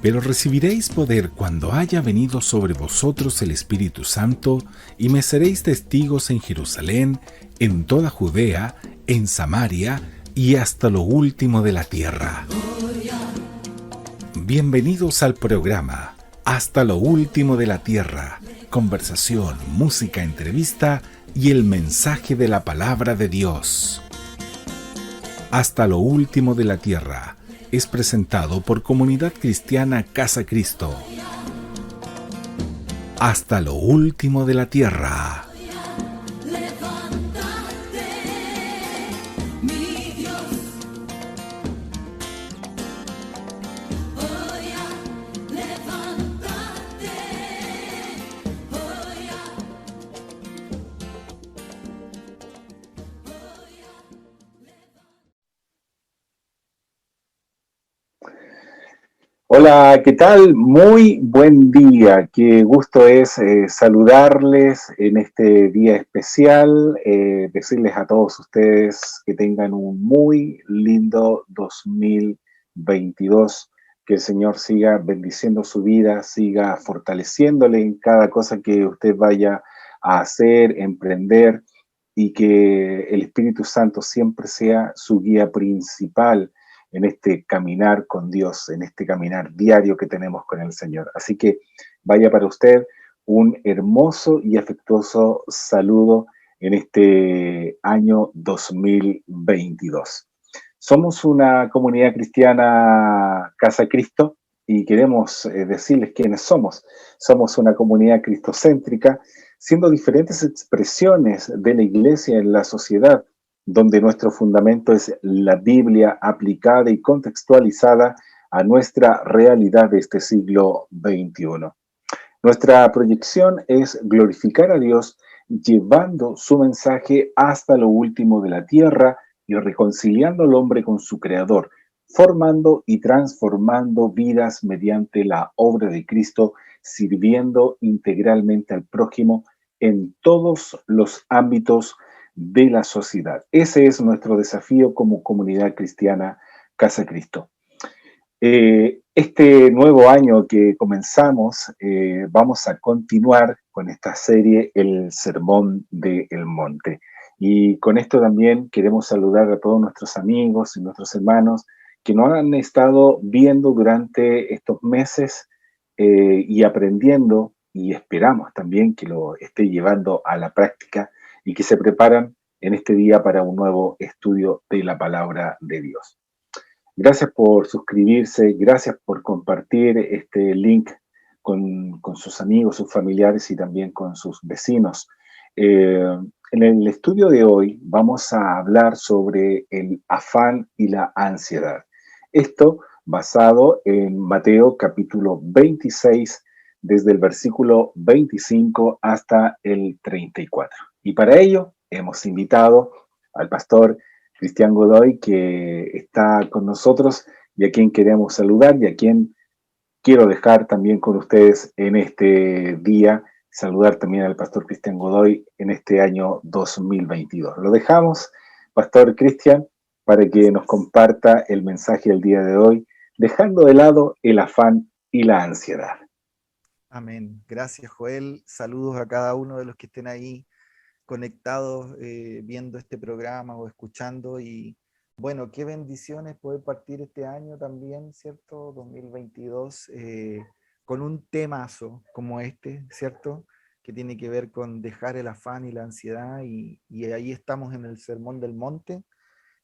Pero recibiréis poder cuando haya venido sobre vosotros el Espíritu Santo, y me seréis testigos en Jerusalén, en toda Judea, en Samaria y hasta lo último de la tierra. Bienvenidos al programa Hasta lo último de la tierra. Conversación, música, entrevista y el mensaje de la palabra de Dios. Hasta lo último de la tierra es presentado por Comunidad Cristiana Casa Cristo. Hasta lo último de la tierra. Hola, ¿qué tal? Muy buen día. Qué gusto es saludarles en este día especial, decirles a todos ustedes que tengan un muy lindo 2022, que el Señor siga bendiciendo su vida, siga fortaleciéndole en cada cosa que usted vaya a hacer, emprender, y que el Espíritu Santo siempre sea su guía principal en este caminar con Dios, en este caminar diario que tenemos con el Señor. Así que vaya para usted un hermoso y afectuoso saludo en este año 2022. Somos una comunidad cristiana Casa Cristo y queremos decirles quiénes somos. Somos una comunidad cristocéntrica, siendo diferentes expresiones de la iglesia en la sociedad, donde nuestro fundamento es la Biblia aplicada y contextualizada a nuestra realidad de este siglo XXI. Nuestra proyección es glorificar a Dios llevando su mensaje hasta lo último de la tierra y reconciliando al hombre con su Creador, formando y transformando vidas mediante la obra de Cristo, sirviendo integralmente al prójimo en todos los ámbitos de la sociedad. Ese es nuestro desafío como comunidad cristiana Casa Cristo. Este nuevo año que comenzamos, vamos a continuar con esta serie, El Sermón del Monte. Y con esto también queremos saludar a todos nuestros amigos y nuestros hermanos que nos han estado viendo durante estos meses y aprendiendo, y esperamos también que lo esté llevando a la práctica y que se preparan en este día para un nuevo estudio de la palabra de Dios. Gracias por suscribirse, gracias por compartir este link con sus amigos, sus familiares y también con sus vecinos. En el estudio de hoy vamos a hablar sobre el afán y la ansiedad. Esto basado en Mateo capítulo 26, desde el versículo 25 hasta el 34. Y para ello hemos invitado al pastor Cristian Godoy, que está con nosotros y a quien queremos saludar y a quien quiero dejar también con ustedes en este día, saludar también al pastor Cristian Godoy en este año 2022. Lo dejamos, pastor Cristian, para que nos comparta el mensaje del día de hoy, dejando de lado el afán y la ansiedad. Amén. Gracias, Joel. Saludos a cada uno de los que estén ahí conectados viendo este programa o escuchando. Y bueno, qué bendiciones poder partir este año también, ¿cierto? 2022, con un temazo como este, ¿cierto? Que tiene que ver con dejar el afán y la ansiedad, y ahí estamos en el Sermón del Monte.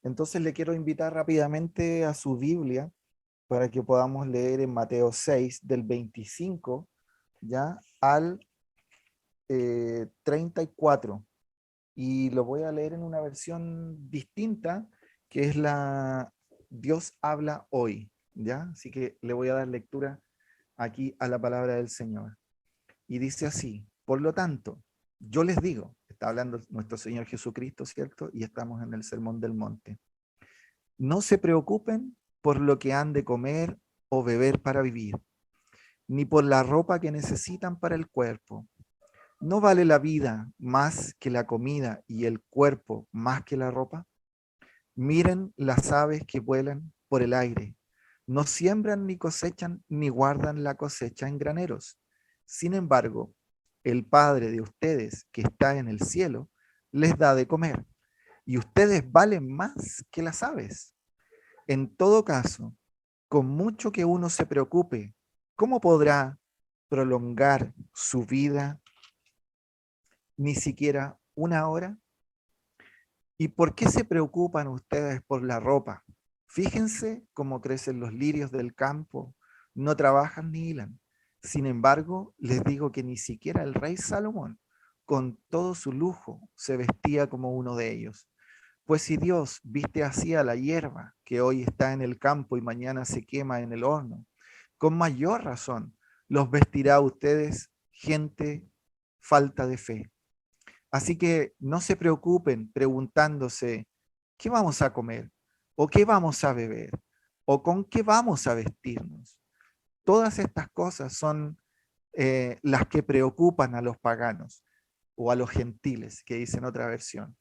Entonces le quiero invitar rápidamente a su Biblia para que podamos leer en Mateo 6, del 25 ya al 34. Y lo voy a leer en una versión distinta, que es la Dios habla hoy, ¿ya? Así que le voy a dar lectura aquí a la palabra del Señor. Y dice así: por lo tanto, yo les digo, está hablando nuestro Señor Jesucristo, ¿cierto? Y estamos en el Sermón del Monte. No se preocupen por lo que han de comer o beber para vivir, ni por la ropa que necesitan para el cuerpo. ¿No vale la vida más que la comida y el cuerpo más que la ropa? Miren las aves que vuelan por el aire. No siembran ni cosechan ni guardan la cosecha en graneros. Sin embargo, el Padre de ustedes que está en el cielo les da de comer, y ustedes valen más que las aves. En todo caso, con mucho que uno se preocupe, ¿cómo podrá prolongar su vida ni siquiera una hora? ¿Y por qué se preocupan ustedes por la ropa? Fíjense cómo crecen los lirios del campo, no trabajan ni hilan. Sin embargo, les digo que ni siquiera el rey Salomón, con todo su lujo, se vestía como uno de ellos. Pues si Dios viste así a la hierba, que hoy está en el campo y mañana se quema en el horno, con mayor razón los vestirá a ustedes, gente falta de fe. Así que no se preocupen preguntándose, ¿qué vamos a comer? ¿O qué vamos a beber? ¿O con qué vamos a vestirnos? Todas estas cosas son las que preocupan a los paganos o a los gentiles, que dicen otra versión.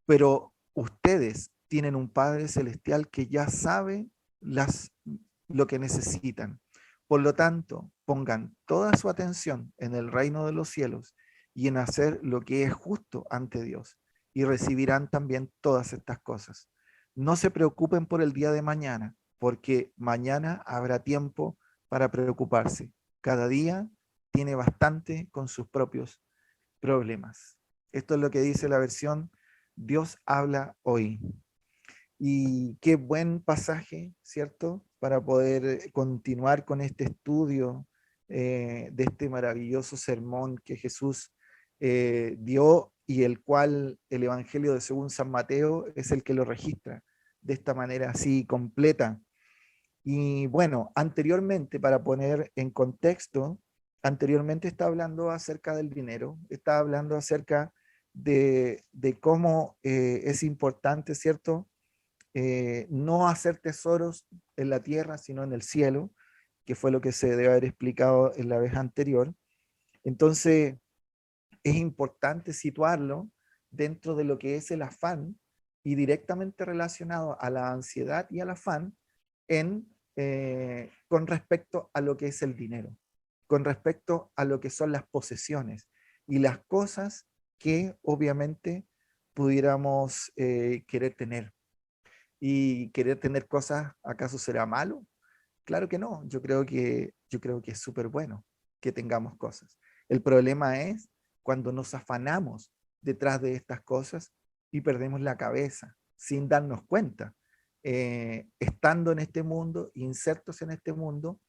Pero ustedes tienen un Padre Celestial que ya sabe lo que necesitan. Por lo tanto, pongan toda su atención en el reino de los cielos y en hacer lo que es justo ante Dios, y recibirán también todas estas cosas. No se preocupen por el día de mañana, porque mañana habrá tiempo para preocuparse. Cada día tiene bastante con sus propios problemas. Esto es lo que dice la versión Dios habla hoy. Y qué buen pasaje, ¿cierto? Para poder continuar con este estudio de este maravilloso sermón que Jesús dio, y el cual el Evangelio de según San Mateo es el que lo registra de esta manera así completa. Y bueno, anteriormente, para poner en contexto, anteriormente estaba hablando acerca del dinero, estaba hablando acerca de cómo es importante, ¿cierto? No hacer tesoros en la tierra, sino en el cielo, que fue lo que se debe haber explicado en la vez anterior. Entonces, es importante situarlo dentro de lo que es el afán, y directamente relacionado a la ansiedad y al afán con respecto a lo que es el dinero, con respecto a lo que son las posesiones y las cosas que obviamente pudiéramos querer tener. ¿Y querer tener cosas, acaso será malo? Claro que no, yo creo que es súper bueno que tengamos cosas. El problema es cuando nos afanamos detrás de estas cosas y perdemos la cabeza sin darnos cuenta, estando en este mundo, insertos en este mundo,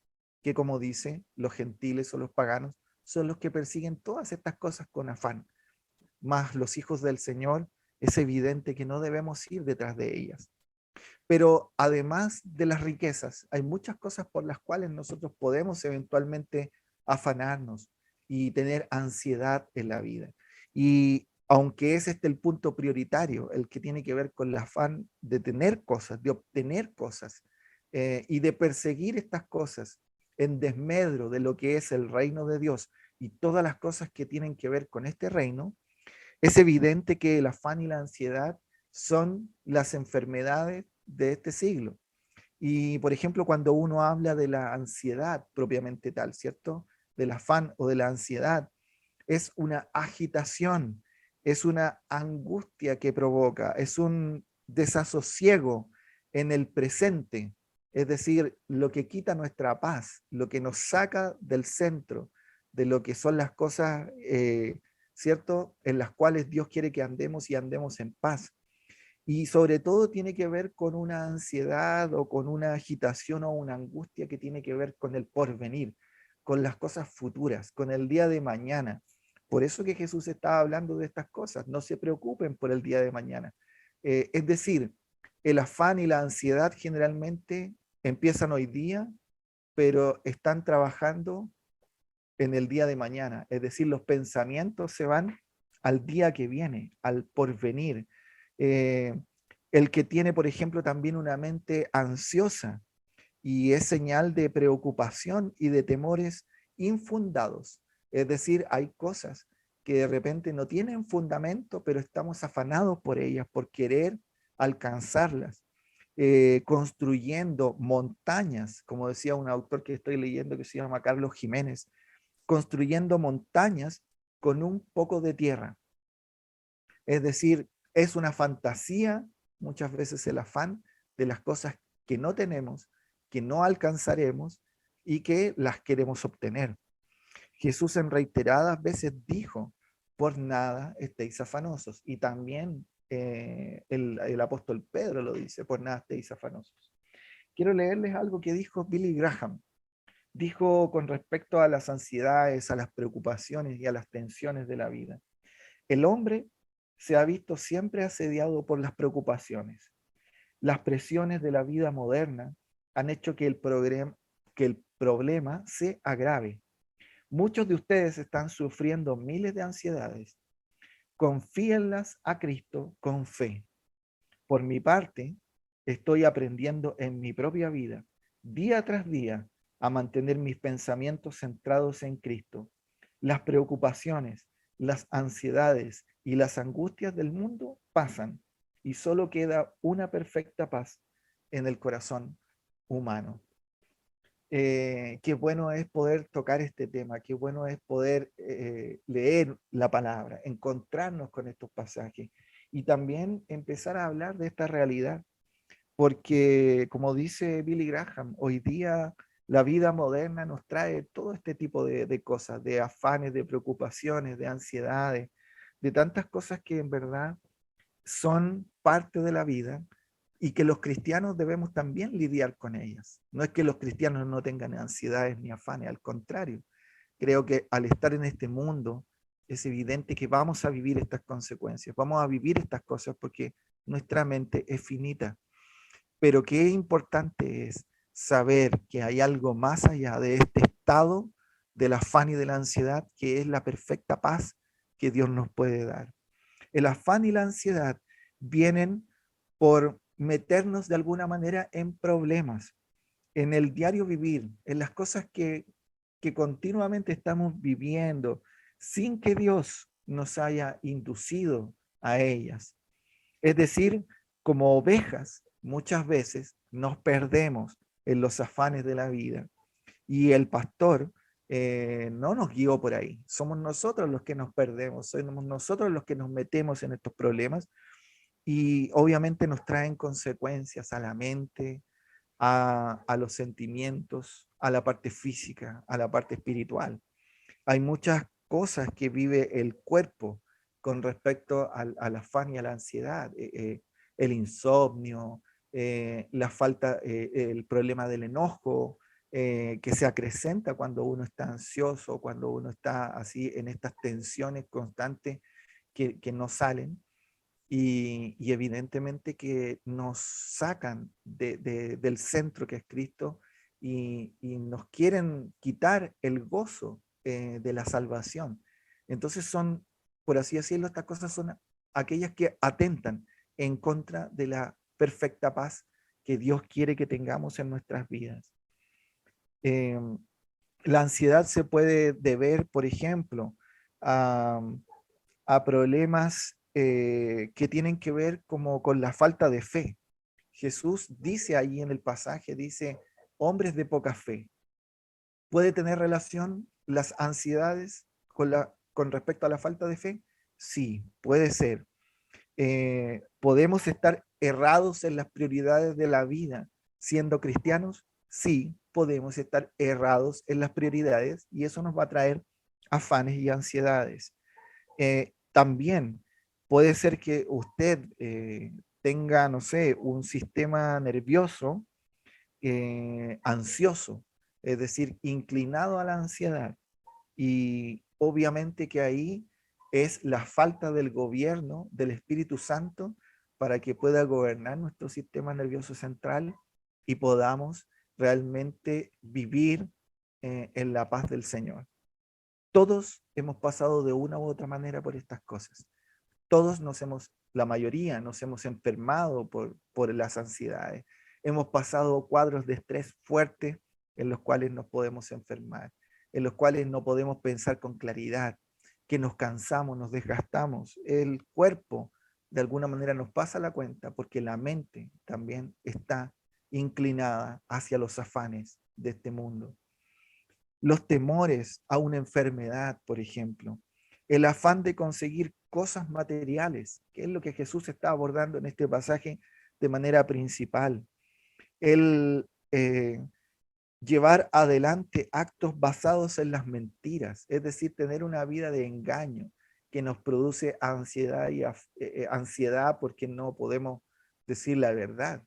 que como dicen los gentiles o los paganos, son los que persiguen todas estas cosas con afán. Más los hijos del Señor, es evidente que no debemos ir detrás de ellas. Pero además de las riquezas, hay muchas cosas por las cuales nosotros podemos eventualmente afanarnos y tener ansiedad en la vida. Y aunque es este el punto prioritario, el que tiene que ver con el afán de tener cosas, de obtener cosas, y de perseguir estas cosas en desmedro de lo que es el reino de Dios y todas las cosas que tienen que ver con este reino, es evidente que el afán y la ansiedad son las enfermedades de este siglo. Y, por ejemplo, cuando uno habla de la ansiedad propiamente tal, ¿cierto? Del afán o de la ansiedad, es una agitación, es una angustia que provoca, es un desasosiego en el presente, es decir, lo que quita nuestra paz, lo que nos saca del centro de lo que son las cosas, ¿cierto? En las cuales Dios quiere que andemos y andemos en paz. Y sobre todo tiene que ver con una ansiedad o con una agitación o una angustia que tiene que ver con el porvenir, con las cosas futuras, con el día de mañana. Por eso que Jesús estaba hablando de estas cosas. No se preocupen por el día de mañana. Es decir, el afán y la ansiedad generalmente empiezan hoy día, pero están trabajando en el día de mañana. Es decir, los pensamientos se van al día que viene, al porvenir. Eh, el que tiene, por ejemplo, también una mente ansiosa, y es señal de preocupación y de temores infundados. Es decir, hay cosas que de repente no tienen fundamento, pero estamos afanados por ellas, por querer alcanzarlas. construyendo montañas, como decía un autor que estoy leyendo que se llama Carlos Jiménez, construyendo montañas con un poco de tierra. Es decir, es una fantasía, muchas veces el afán de las cosas que no tenemos, que no alcanzaremos y que las queremos obtener. Jesús en reiteradas veces dijo, por nada estéis afanosos. Y también el apóstol Pedro lo dice, por nada estéis afanosos. Quiero leerles algo que dijo Billy Graham. Dijo con respecto a las ansiedades, a las preocupaciones y a las tensiones de la vida. El hombre se ha visto siempre asediado por las preocupaciones. Las presiones de la vida moderna han hecho que que el problema se agrave. Muchos de ustedes están sufriendo miles de ansiedades. Confíenlas a Cristo con fe. Por mi parte, estoy aprendiendo en mi propia vida, día tras día, a mantener mis pensamientos centrados en Cristo. Las preocupaciones, las ansiedades y las angustias del mundo pasan y solo queda una perfecta paz en el corazón humano. Qué bueno es poder tocar este tema, qué bueno es poder leer la palabra, encontrarnos con estos pasajes y también empezar a hablar de esta realidad, porque como dice Billy Graham, hoy día la vida moderna nos trae todo este tipo de cosas, de afanes, de preocupaciones, de ansiedades, de tantas cosas que en verdad son parte de la vida y que los cristianos debemos también lidiar con ellas. No es que los cristianos no tengan ansiedades ni afanes, al contrario. Creo que al estar en este mundo es evidente que vamos a vivir estas consecuencias, vamos a vivir estas cosas porque nuestra mente es finita. Pero qué importante es saber que hay algo más allá de este estado del afán y de la ansiedad, que es la perfecta paz que Dios nos puede dar. El afán y la ansiedad vienen por meternos de alguna manera en problemas, en el diario vivir, en las cosas que continuamente estamos viviendo sin que Dios nos haya inducido a ellas. Es decir, como ovejas, muchas veces nos perdemos en los afanes de la vida y el pastor no nos guió por ahí. Somos nosotros los que nos perdemos, somos nosotros los que nos metemos en estos problemas y obviamente nos traen consecuencias a la mente, a los sentimientos, a la parte física, a la parte espiritual. Hay muchas cosas que vive el cuerpo con respecto al afán y a la ansiedad, el insomnio, la falta, el problema del enojo, que se acrecenta cuando uno está ansioso, cuando uno está así en estas tensiones constantes que no salen y evidentemente que nos sacan del centro que es Cristo y nos quieren quitar el gozo de la salvación. Entonces son, por así decirlo, estas cosas son aquellas que atentan en contra de la perfecta paz que Dios quiere que tengamos en nuestras vidas. Eh, la ansiedad se puede deber, por ejemplo, a, a problemas que tienen que ver como con la falta de fe. Jesús dice ahí en el pasaje, dice, hombres de poca fe. ¿Puede tener relación las ansiedades con respecto a la falta de fe? Sí, puede ser. ¿Podemos estar errados en las prioridades de la vida siendo cristianos? Sí, podemos estar errados en las prioridades y eso nos va a traer afanes y ansiedades. También puede ser que usted tenga, no sé, un sistema nervioso ansioso, es decir, inclinado a la ansiedad. Y obviamente que ahí es la falta del gobierno del Espíritu Santo para que pueda gobernar nuestro sistema nervioso central y podamos realmente vivir en la paz del Señor. Todos hemos pasado de una u otra manera por estas cosas. Todos la mayoría nos hemos enfermado por las ansiedades. Hemos pasado cuadros de estrés fuertes en los cuales nos podemos enfermar, en los cuales no podemos pensar con claridad, que nos cansamos, nos desgastamos. El cuerpo de alguna manera nos pasa la cuenta porque la mente también está inclinada hacia los afanes de este mundo. Los temores a una enfermedad, por ejemplo, el afán de conseguir cosas materiales, que es lo que Jesús está abordando en este pasaje de manera principal. El llevar adelante actos basados en las mentiras, es decir, tener una vida de engaño que nos produce ansiedad y ansiedad porque no podemos decir la verdad,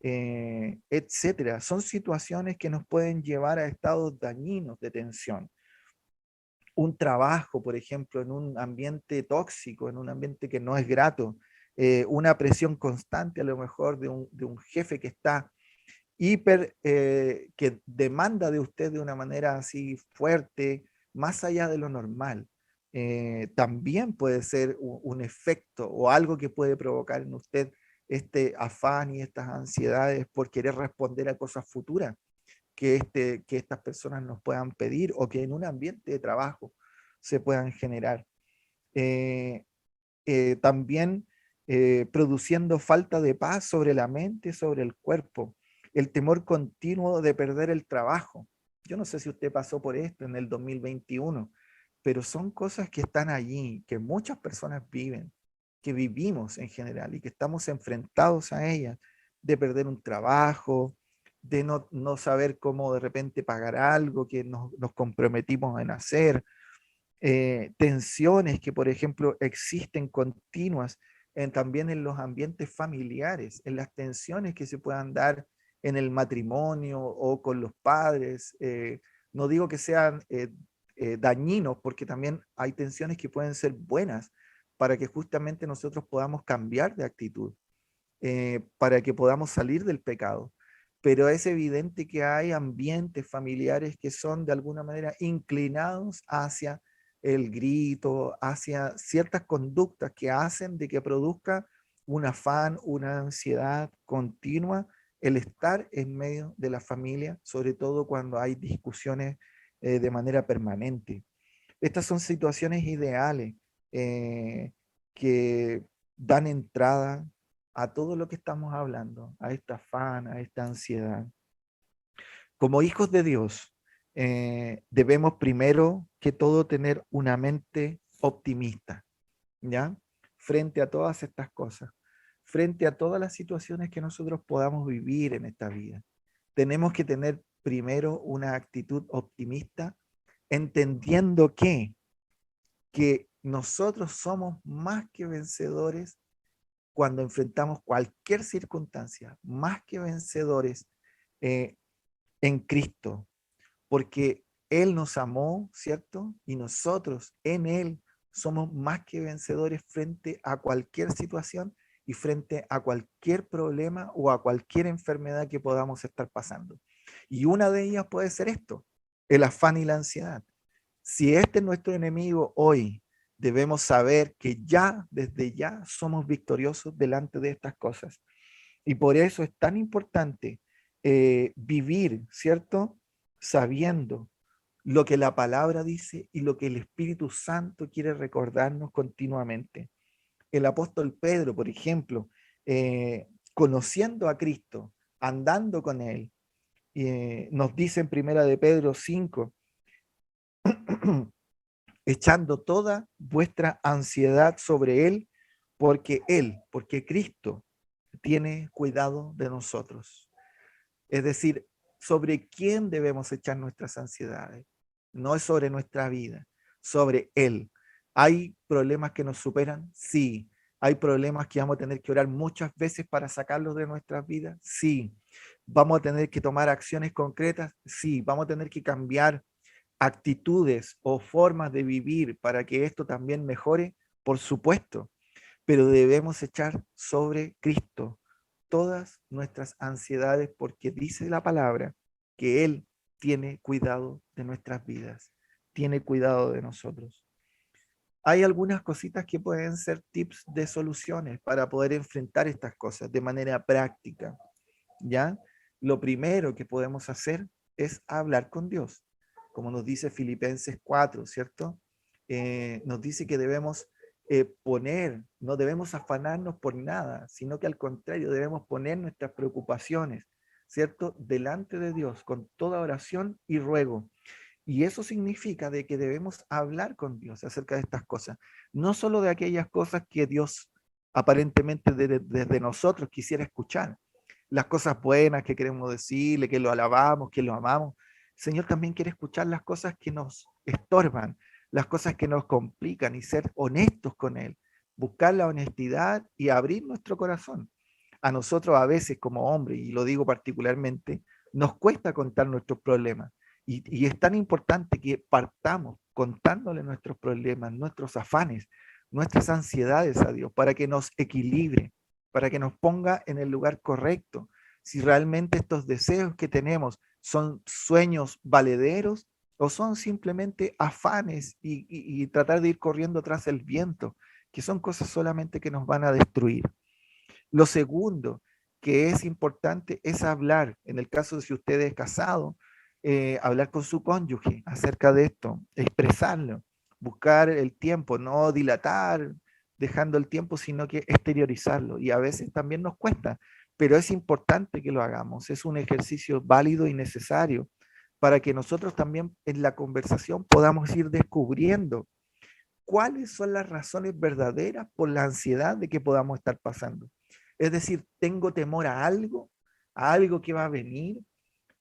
etcétera. Son situaciones que nos pueden llevar a estados dañinos de tensión. Un trabajo, por ejemplo, en un ambiente tóxico, en un ambiente que no es grato, una presión constante a lo mejor de un jefe que está que demanda de usted de una manera así fuerte, más allá de lo normal. También puede ser un efecto o algo que puede provocar en usted este afán y estas ansiedades por querer responder a cosas futuras que estas personas nos puedan pedir o que en un ambiente de trabajo se puedan generar. Eh, También produciendo falta de paz sobre la mente, sobre el cuerpo, el temor continuo de perder el trabajo. Yo no sé si usted pasó por esto en el 2021, pero son cosas que están allí, que muchas personas viven, que vivimos en general y que estamos enfrentados a ellas, de perder un trabajo, de no saber cómo de repente pagar algo que nos comprometimos en hacer, tensiones que, por ejemplo, existen continuas también en los ambientes familiares, en las tensiones que se puedan dar en el matrimonio o con los padres. No digo que sean dañinos, porque también hay tensiones que pueden ser buenas para que justamente nosotros podamos cambiar de actitud, para que podamos salir del pecado. Pero es evidente que hay ambientes familiares que son de alguna manera inclinados hacia el grito, hacia ciertas conductas que hacen de que produzca un afán, una ansiedad continua, el estar en medio de la familia, sobre todo cuando hay discusiones de manera permanente. Estas son situaciones ideales que dan entrada a todo lo que estamos hablando, a esta afán, a esta ansiedad. Como hijos de Dios, debemos primero que todo tener una mente optimista, ¿ya? Frente a todas estas cosas, frente a todas las situaciones que nosotros podamos vivir en esta vida. Tenemos que tener primero una actitud optimista, entendiendo que nosotros somos más que vencedores cuando enfrentamos cualquier circunstancia, más que vencedores eh, en Cristo, porque Él nos amó, ¿cierto? Y nosotros en Él somos más que vencedores frente a cualquier situación y frente a cualquier problema o a cualquier enfermedad que podamos estar pasando. Y una de ellas puede ser esto, el afán y la ansiedad. Si este es nuestro enemigo hoy, debemos saber que ya, desde ya, somos victoriosos delante de estas cosas. Y por eso es tan importante vivir, ¿cierto? Sabiendo lo que la palabra dice y lo que el Espíritu Santo quiere recordarnos continuamente. El apóstol Pedro, por ejemplo, conociendo a Cristo, andando con Él, nos dice en Primera de Pedro 5, echando toda vuestra ansiedad sobre Él, porque Cristo tiene cuidado de nosotros. Es decir, ¿sobre quién debemos echar nuestras ansiedades? No es sobre nuestra vida, sobre Él. ¿Hay problemas que nos superan? Sí. ¿Hay problemas que vamos a tener que orar muchas veces para sacarlos de nuestras vidas? Sí. ¿Vamos a tener que tomar acciones concretas? Sí. ¿Vamos a tener que cambiar actitudes o formas de vivir para que esto también mejore? Por supuesto, pero debemos echar sobre Cristo todas nuestras ansiedades porque dice la palabra que Él tiene cuidado de nuestras vidas, tiene cuidado de nosotros. Hay algunas cositas que pueden ser tips de soluciones para poder enfrentar estas cosas de manera práctica, ¿ya? Lo primero que podemos hacer es hablar con Dios, como nos dice Filipenses 4, ¿cierto? Nos dice que debemos no debemos afanarnos por nada, sino que al contrario debemos poner nuestras preocupaciones, ¿cierto?, delante de Dios con toda oración y ruego. Y eso significa de que debemos hablar con Dios acerca de estas cosas, no solo de aquellas cosas que Dios aparentemente desde nosotros quisiera escuchar, las cosas buenas que queremos decirle, que lo alabamos, que lo amamos. El Señor también quiere escuchar las cosas que nos estorban, las cosas que nos complican y ser honestos con Él, buscar la honestidad y abrir nuestro corazón. A nosotros a veces como hombres, y lo digo particularmente, nos cuesta contar nuestros problemas. Y es tan importante que partamos contándole nuestros problemas, nuestros afanes, nuestras ansiedades a Dios, para que nos equilibre, para que nos ponga en el lugar correcto. Si realmente estos deseos que tenemos son sueños valederos o son simplemente afanes y tratar de ir corriendo tras el viento, que son cosas solamente que nos van a destruir. Lo segundo que es importante es hablar, en el caso de si usted es casado, hablar con su cónyuge acerca de esto, expresarlo, buscar el tiempo, no dilatar dejando el tiempo, sino que exteriorizarlo. Y a veces también nos cuesta, pero es importante que lo hagamos. Es un ejercicio válido y necesario para que nosotros también en la conversación podamos ir descubriendo cuáles son las razones verdaderas por la ansiedad de que podamos estar pasando. Es decir, tengo temor a algo que va a venir,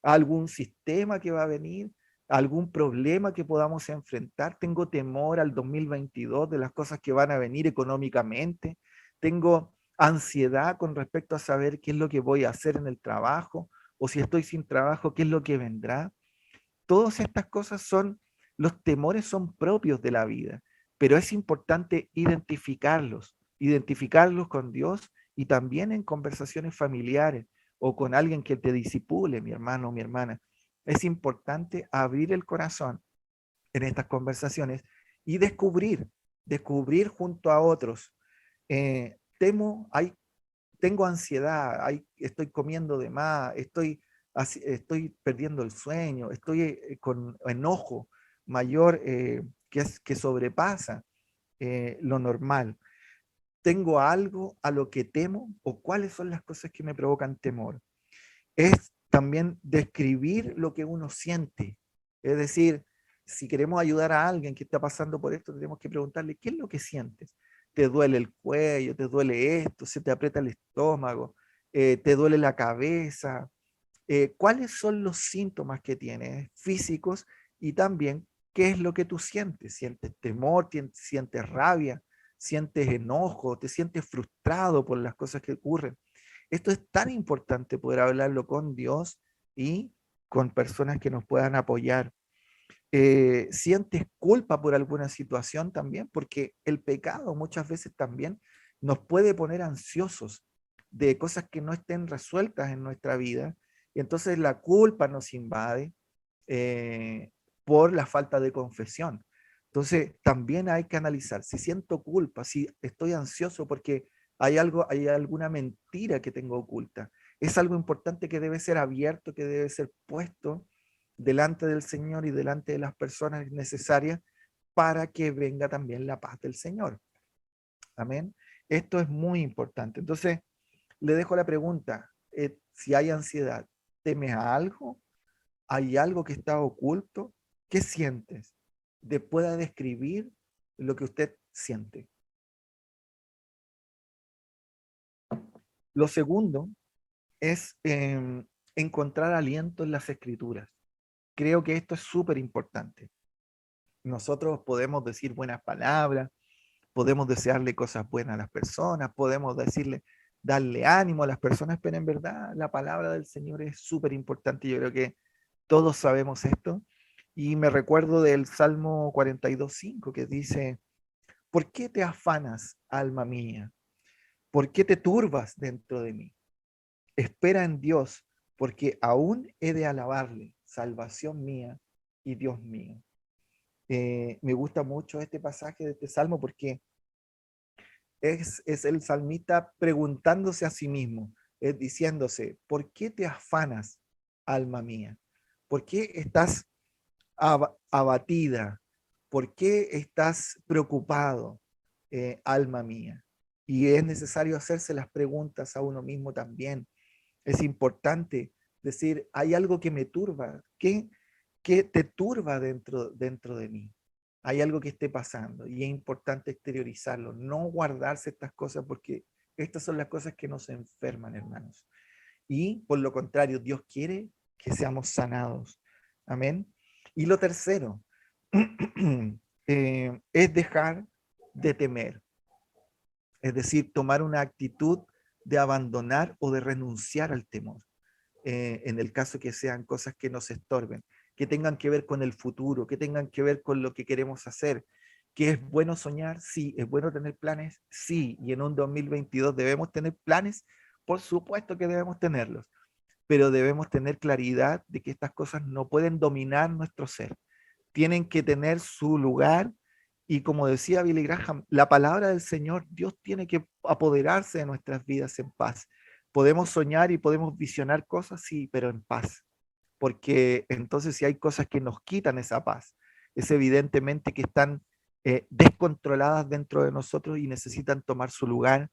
a algún sistema que va a venir, a algún problema que podamos enfrentar. Tengo temor al 2022 de las cosas que van a venir económicamente. Tengo ansiedad con respecto a saber qué es lo que voy a hacer en el trabajo o si estoy sin trabajo, qué es lo que vendrá. Todas estas cosas los temores son propios de la vida, pero es importante identificarlos con Dios y también en conversaciones familiares o con alguien que te disipule, mi hermano o mi hermana. Es importante abrir el corazón en estas conversaciones y descubrir junto a otros. Tengo ansiedad, estoy comiendo de más, estoy perdiendo el sueño, estoy con enojo mayor que sobrepasa lo normal. ¿Tengo algo a lo que temo o cuáles son las cosas que me provocan temor? Es también describir lo que uno siente. Es decir, si queremos ayudar a alguien que está pasando por esto, tenemos que preguntarle, ¿qué es lo que sientes? ¿Te duele el cuello? ¿Te duele esto? ¿Se te aprieta el estómago? ¿Te duele la cabeza? ¿Cuáles son los síntomas que tienes físicos? Y también, ¿qué es lo que tú sientes? ¿Sientes temor? ¿Sientes rabia? ¿Sientes enojo? ¿Te sientes frustrado por las cosas que ocurren? Esto es tan importante poder hablarlo con Dios y con personas que nos puedan apoyar. ¿Sientes culpa por alguna situación también? Porque el pecado muchas veces también nos puede poner ansiosos de cosas que no estén resueltas en nuestra vida. Y entonces la culpa nos invade eh, por la falta de confesión. Entonces también hay que analizar si siento culpa, si estoy ansioso porque hay alguna mentira que tengo oculta. Es algo importante que debe ser abierto, que debe ser puesto delante del Señor y delante de las personas necesarias para que venga también la paz del Señor. Amén. Esto es muy importante. Entonces, le dejo la pregunta, si hay ansiedad, ¿temes a algo? ¿Hay algo que está oculto? ¿Qué sientes? Pueda describir lo que usted siente. Lo segundo es encontrar aliento en las escrituras. Creo que esto es súper importante. Nosotros podemos decir buenas palabras, podemos desearle cosas buenas a las personas, podemos darle ánimo a las personas, pero en verdad la palabra del Señor es súper importante. Yo creo que todos sabemos esto. Y me recuerdo del Salmo 42:5 que dice, ¿por qué te afanas, alma mía? ¿Por qué te turbas dentro de mí? Espera en Dios, porque aún he de alabarle, salvación mía y Dios mío. Me gusta mucho este pasaje de este salmo porque es el salmista preguntándose a sí mismo, diciéndose, ¿por qué te afanas, alma mía? ¿Por qué estás abatida? ¿Por qué estás preocupado? alma mía. Y es necesario hacerse las preguntas a uno mismo también. Es importante decir, hay algo que me turba. ¿Qué te turba dentro de mí? Hay algo que esté pasando y es importante exteriorizarlo, no guardarse estas cosas porque estas son las cosas que nos enferman, hermanos. Y por lo contrario, Dios quiere que seamos sanados. Amén. Y lo tercero es dejar de temer, es decir, tomar una actitud de abandonar o de renunciar al temor, en el caso que sean cosas que nos estorben, que tengan que ver con el futuro, que tengan que ver con lo que queremos hacer. ¿Que es bueno soñar? Sí. ¿Es bueno tener planes? Sí. Y en un 2022 debemos tener planes, por supuesto que debemos tenerlos, pero debemos tener claridad de que estas cosas no pueden dominar nuestro ser, tienen que tener su lugar. Y como decía Billy Graham, la palabra del Señor, Dios tiene que apoderarse de nuestras vidas en paz. Podemos soñar y podemos visionar cosas, sí, pero en paz. Porque entonces si hay cosas que nos quitan esa paz, es evidentemente que están descontroladas dentro de nosotros y necesitan tomar su lugar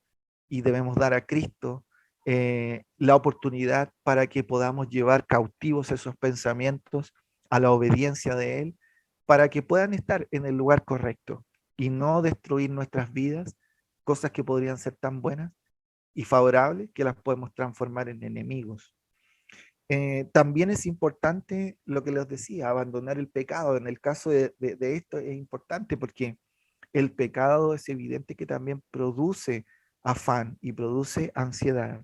y debemos dar a Cristo la oportunidad para que podamos llevar cautivos esos pensamientos a la obediencia de Él, para que puedan estar en el lugar correcto y no destruir nuestras vidas, cosas que podrían ser tan buenas y favorables que las podemos transformar en enemigos. También es importante lo que les decía, abandonar el pecado. En el caso de esto es importante porque el pecado es evidente que también produce afán y produce ansiedad.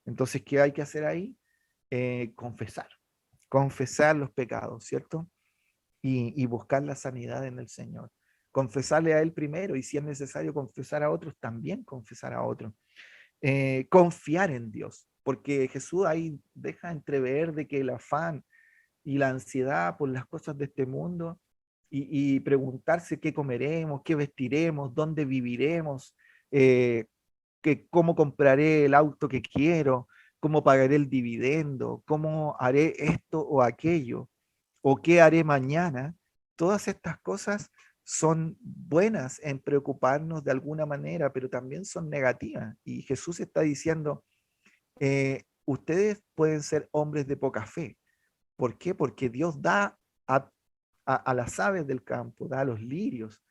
Entonces, ¿qué hay que hacer ahí? Confesar los pecados, ¿cierto? Y buscar la sanidad en el Señor. Confesarle a Él primero y si es necesario confesar a otros, también confesar a otros. Confiar en Dios, porque Jesús ahí deja entrever de que el afán y la ansiedad por las cosas de este mundo y preguntarse qué comeremos, qué vestiremos, dónde viviremos, eh, cómo compraré el auto que quiero, cómo pagaré el dividendo, cómo haré esto o aquello, o qué haré mañana. Todas estas cosas son buenas en preocuparnos de alguna manera, pero también son negativas. Y Jesús está diciendo, ustedes pueden ser hombres de poca fe. ¿Por qué? Porque Dios da a las aves del campo, da a los lirios,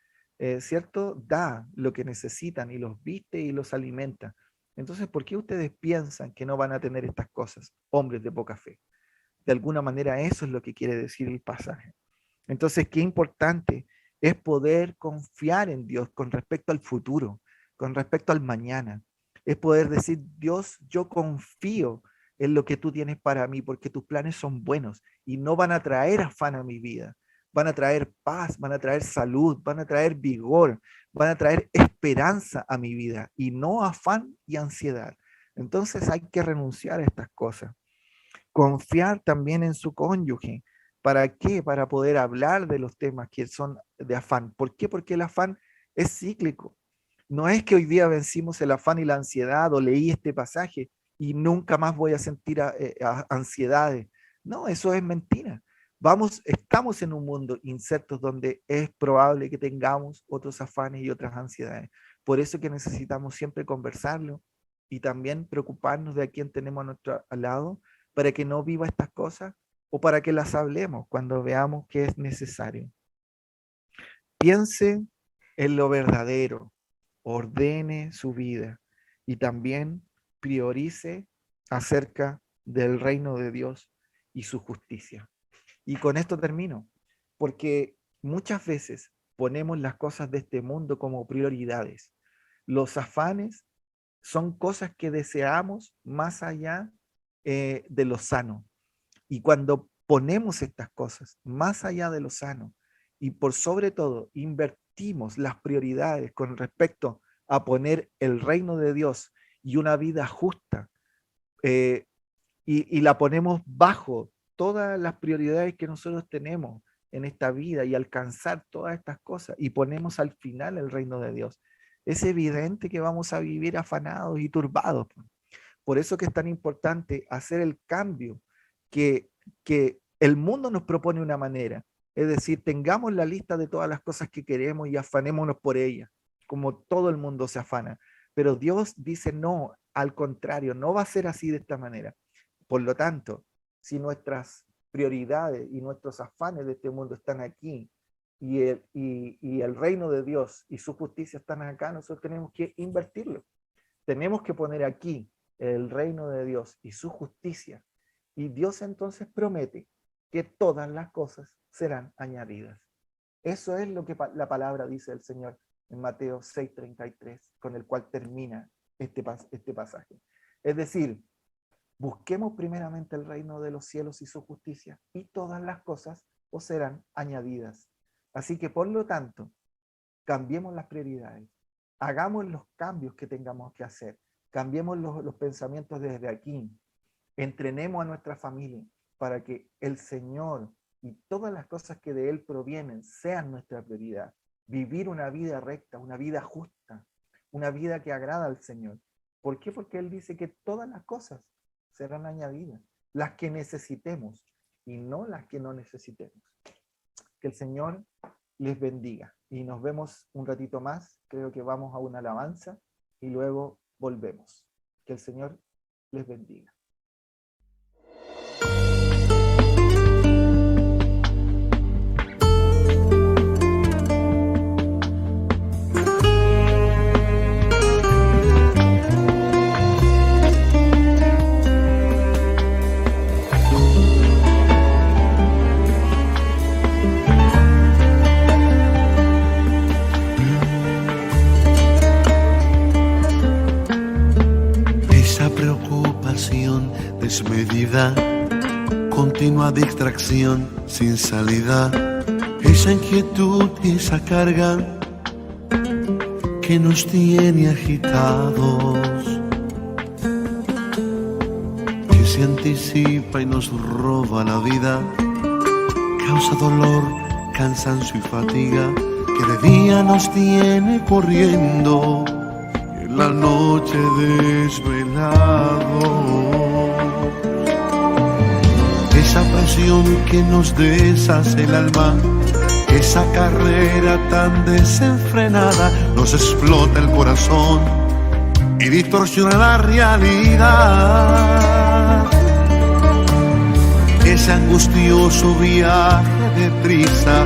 ¿cierto? Da lo que necesitan y los viste y los alimenta. Entonces, ¿por qué ustedes piensan que no van a tener estas cosas? Hombres de poca fe. De alguna manera eso es lo que quiere decir el pasaje. Entonces, qué importante es poder confiar en Dios con respecto al futuro, con respecto al mañana. Es poder decir, Dios, yo confío en lo que tú tienes para mí, porque tus planes son buenos y no van a traer afán a mi vida. Van a traer paz, van a traer salud, van a traer vigor, van a traer esperanza a mi vida y no afán y ansiedad. Entonces hay que renunciar a estas cosas. Confiar también en su cónyuge. ¿Para qué? Para poder hablar de los temas que son de afán. ¿Por qué? Porque el afán es cíclico. No es que hoy día vencimos el afán y la ansiedad o leí este pasaje y nunca más voy a sentir ansiedades. No, eso es mentira. Estamos en un mundo incerto donde es probable que tengamos otros afanes y otras ansiedades. Por eso que necesitamos siempre conversarlo y también preocuparnos de a quién tenemos a nuestro lado para que no viva estas cosas o para que las hablemos cuando veamos que es necesario. Piense en lo verdadero, ordene su vida y también priorice acerca del reino de Dios y su justicia. Y con esto termino, porque muchas veces ponemos las cosas de este mundo como prioridades. Los afanes son cosas que deseamos más allá de lo sano. Y cuando ponemos estas cosas más allá de lo sano y por sobre todo invertimos las prioridades con respecto a poner el reino de Dios y una vida justa, eh, y la ponemos bajo todas las prioridades que nosotros tenemos en esta vida y alcanzar todas estas cosas y ponemos al final el reino de Dios, es evidente que vamos a vivir afanados y turbados. Por eso que es tan importante hacer el cambio que el mundo nos propone una manera. Es decir, tengamos la lista de todas las cosas que queremos y afanémonos por ellas. como todo el mundo se afana. Pero Dios dice no, al contrario, no va a ser así de esta manera. Por lo tanto, si nuestras prioridades y nuestros afanes de este mundo están aquí, y el reino de Dios y su justicia están acá, nosotros tenemos que invertirlo. Tenemos que poner aquí el reino de Dios y su justicia. Y Dios entonces promete que todas las cosas serán añadidas. Eso es lo que la palabra dice del Señor en Mateo 6:33, con el cual termina este pasaje. Es decir, busquemos primeramente el reino de los cielos y su justicia, y todas las cosas os serán añadidas. Así que, por lo tanto, cambiemos las prioridades, hagamos los cambios que tengamos que hacer, cambiemos los pensamientos desde aquí, entrenemos a nuestra familia para que el Señor y todas las cosas que de Él provienen sean nuestra prioridad. Vivir una vida recta, una vida justa, una vida que agrada al Señor. ¿Por qué? Porque Él dice que todas las cosas serán añadidas, las que necesitemos y no las que no necesitemos. Que el Señor les bendiga y nos vemos un ratito más. Creo que vamos a una alabanza y luego volvemos. Que el Señor les bendiga. Desmedida, continua distracción sin salida, esa inquietud y esa carga que nos tiene agitados, que se anticipa y nos roba la vida, causa dolor, cansancio y fatiga, que de día nos tiene corriendo, y en la noche desvelado. Esa presión que nos deshace el alma, esa carrera tan desenfrenada, nos explota el corazón y distorsiona la realidad. Ese angustioso viaje de prisa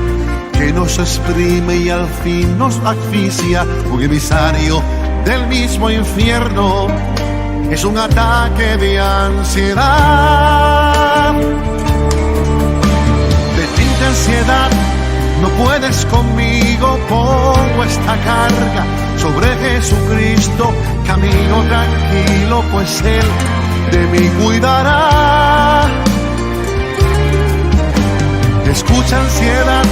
que nos exprime y al fin nos asfixia, un emisario del mismo infierno, es un ataque de ansiedad. Detente ansiedad, no puedes conmigo, pongo esta carga sobre Jesucristo, camino tranquilo, pues Él de mí cuidará. Escucha ansiedad,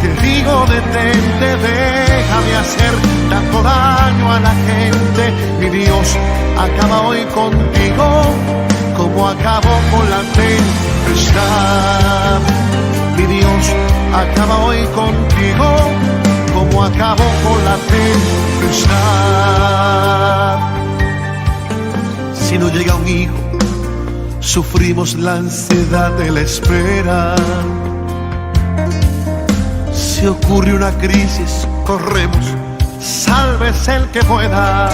te digo detente, déjame hacer tanto daño a la gente. Mi Dios acaba hoy contigo, como acabó con la tempestad. Mi Dios acaba hoy contigo, como acabó con la tempestad. Si no llega un hijo, sufrimos la ansiedad de la espera. Si ocurre una crisis, corremos, sálvese el que pueda.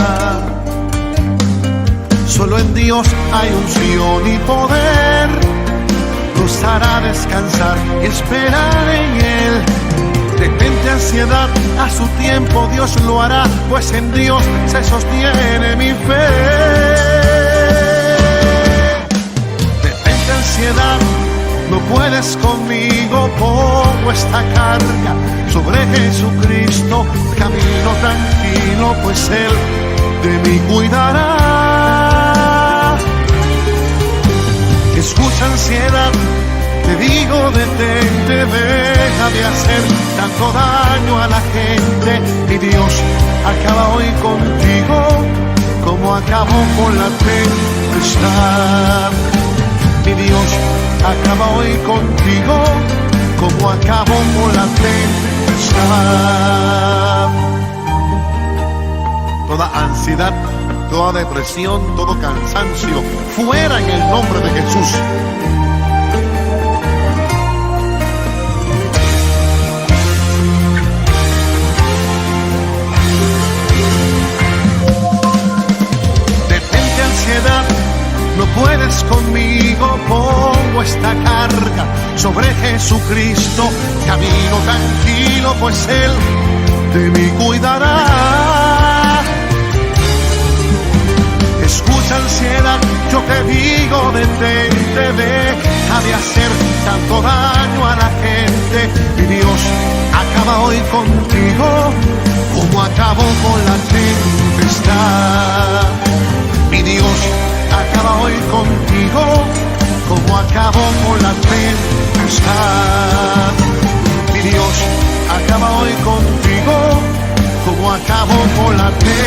Solo en Dios hay unción y poder, nos hará descansar y esperar en Él. Detente ansiedad, a su tiempo Dios lo hará, pues en Dios se sostiene mi fe. Detente ansiedad, no puedes conmigo, pongo esta carga sobre Jesucristo, camino tranquilo, pues Él de mí cuidará. Escucha ansiedad, te digo detente, deja de hacer tanto daño a la gente. Mi Dios acaba hoy contigo, como acabó con la tempestad. Mi Dios acaba hoy contigo, como acabó con la tempestad. Toda ansiedad, toda depresión, todo cansancio, fuera en el nombre de Jesús. vayas conmigo, pongo esta carga sobre Jesucristo. Camino tranquilo, pues Él de mí cuidará. Escucha, ansiedad, yo te digo, detente, deja de hacer tanto daño a la gente. Y Dios acaba hoy contigo, como acabó con la tempestad. Mi Dios acaba hoy contigo, como acabó con la tempestad. Mi Dios acaba hoy contigo, como acabó con la tempestad.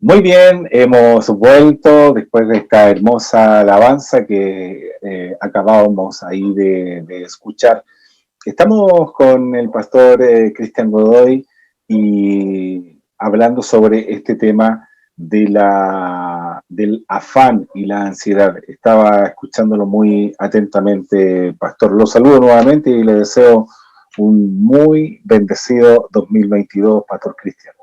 Muy bien, hemos vuelto después de esta hermosa alabanza que acabábamos ahí de escuchar. Estamos con el pastor Cristian Godoy y hablando sobre este tema del afán y la ansiedad. Estaba escuchándolo muy atentamente, pastor. Lo saludo nuevamente y le deseo un muy bendecido 2022, pastor Cristian.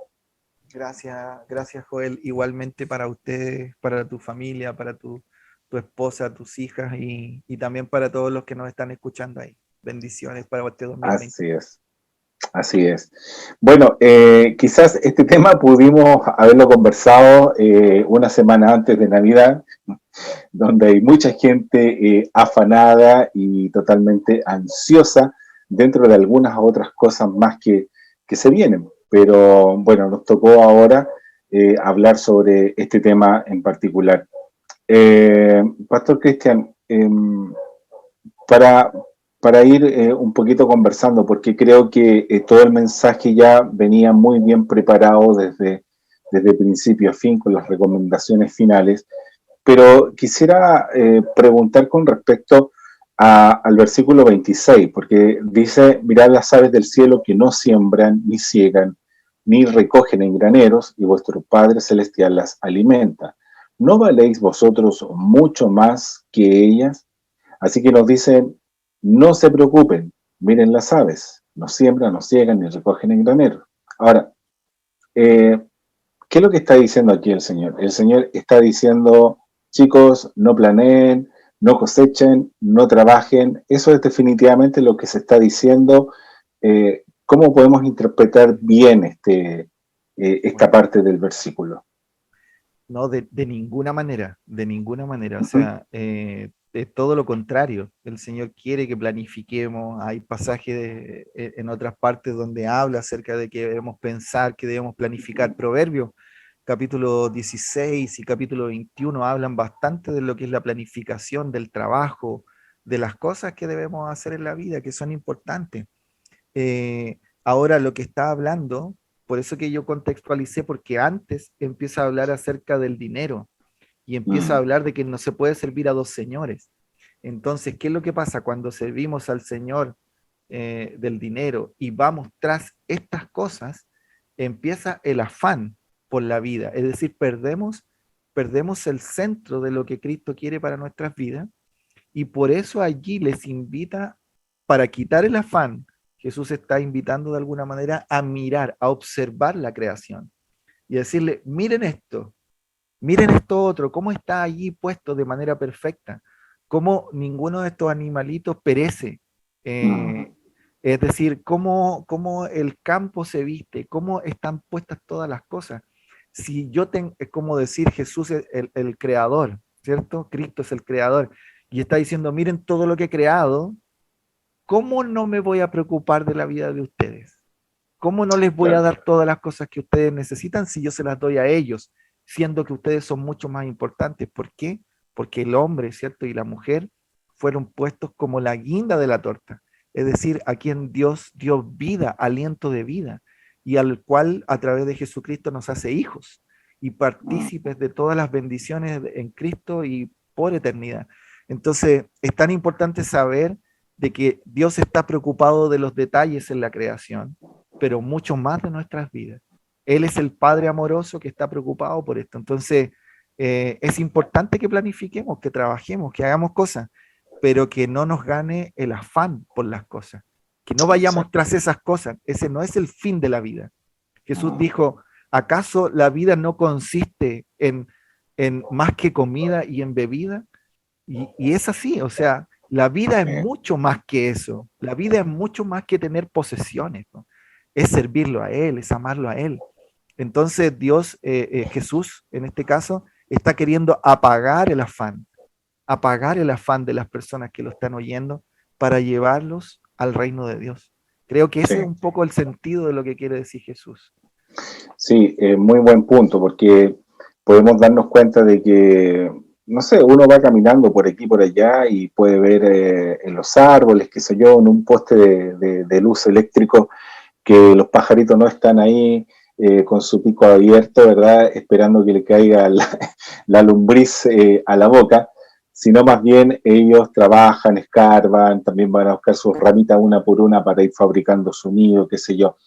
Gracias Joel. Igualmente para ustedes, para tu familia, para tu esposa, tus hijas y también para todos los que nos están escuchando ahí. Bendiciones para este 2020. Así es. Bueno, quizás este tema pudimos haberlo conversado una semana antes de Navidad, donde hay mucha gente afanada y totalmente ansiosa dentro de algunas otras cosas más que se vienen. Pero bueno, nos tocó ahora hablar sobre este tema en particular. Pastor Cristian, para ir un poquito conversando, porque creo que todo el mensaje ya venía muy bien preparado desde principio a fin con las recomendaciones finales, pero quisiera preguntar con respecto al versículo 26, porque dice: mirad las aves del cielo que no siembran, ni ciegan, ni recogen en graneros, y vuestro Padre Celestial las alimenta. ¿No valéis vosotros mucho más que ellas? Así que nos dicen: no se preocupen, miren las aves, no siembran, no ciegan, ni recogen en graneros. Ahora, ¿qué es lo que está diciendo aquí el Señor? El Señor está diciendo: chicos, no planeen, no cosechen, no trabajen. Eso es definitivamente lo que se está diciendo. ¿Cómo podemos interpretar bien esta parte del versículo? No, de ninguna manera, de ninguna manera. O sea, es todo lo contrario. El Señor quiere que planifiquemos. Hay pasajes en otras partes donde habla acerca de que debemos pensar, que debemos planificar. Proverbios, capítulo 16 y capítulo 21 hablan bastante de lo que es la planificación del trabajo, de las cosas que debemos hacer en la vida, que son importantes. Ahora lo que está hablando, por eso que yo contextualicé, porque antes empieza a hablar acerca del dinero y empieza a hablar de que no se puede servir a dos señores. Entonces, ¿qué es lo que pasa cuando servimos al Señor del dinero y vamos tras estas cosas? Empieza el afán por la vida, es decir, perdemos el centro de lo que Cristo quiere para nuestras vidas, y por eso allí les invita, para quitar el afán, Jesús está invitando de alguna manera a mirar, a observar la creación y decirle: miren esto otro, cómo está allí puesto de manera perfecta, cómo ninguno de estos animalitos perece, es decir, cómo el campo se viste, cómo están puestas todas las cosas. Si yo tengo, es como decir, Jesús es el creador, ¿cierto? Cristo es el creador, y está diciendo: miren todo lo que he creado, ¿cómo no me voy a preocupar de la vida de ustedes? ¿Cómo no les voy a dar todas las cosas que ustedes necesitan si yo se las doy a ellos, siendo que ustedes son mucho más importantes? ¿Por qué? Porque el hombre, ¿cierto? Y la mujer fueron puestos como la guinda de la torta, es decir, a quien Dios dio vida, aliento de vida, y al cual a través de Jesucristo nos hace hijos y partícipes de todas las bendiciones en Cristo y por eternidad. Entonces, es tan importante saber de que Dios está preocupado de los detalles en la creación, pero mucho más de nuestras vidas. Él es el Padre amoroso que está preocupado por esto. Entonces, es importante que planifiquemos, que trabajemos, que hagamos cosas, pero que no nos gane el afán por las cosas, que no vayamos Exacto. tras esas cosas. Ese no es el fin de la vida. Jesús dijo, ¿acaso la vida no consiste en más que comida y en bebida? Y es así, o sea, la vida es Sí, mucho más que eso. La vida es mucho más que tener posesiones, ¿no? Es servirlo a Él, es amarlo a Él. Entonces Dios, Jesús, en este caso, está queriendo apagar el afán de las personas que lo están oyendo para llevarlos al reino de Dios. Creo que ese es sí. un poco el sentido de lo que quiere decir Jesús. Sí, muy buen punto, porque podemos darnos cuenta de que, no sé, uno va caminando por aquí, por allá y puede ver en los árboles, qué sé yo, en un poste de luz eléctrico, que los pajaritos no están ahí con su pico abierto, ¿verdad? Esperando que le caiga la lombriz a la boca, sino más bien ellos trabajan, escarban, también van a buscar sus ramitas una por una para ir fabricando su nido, qué sé yo.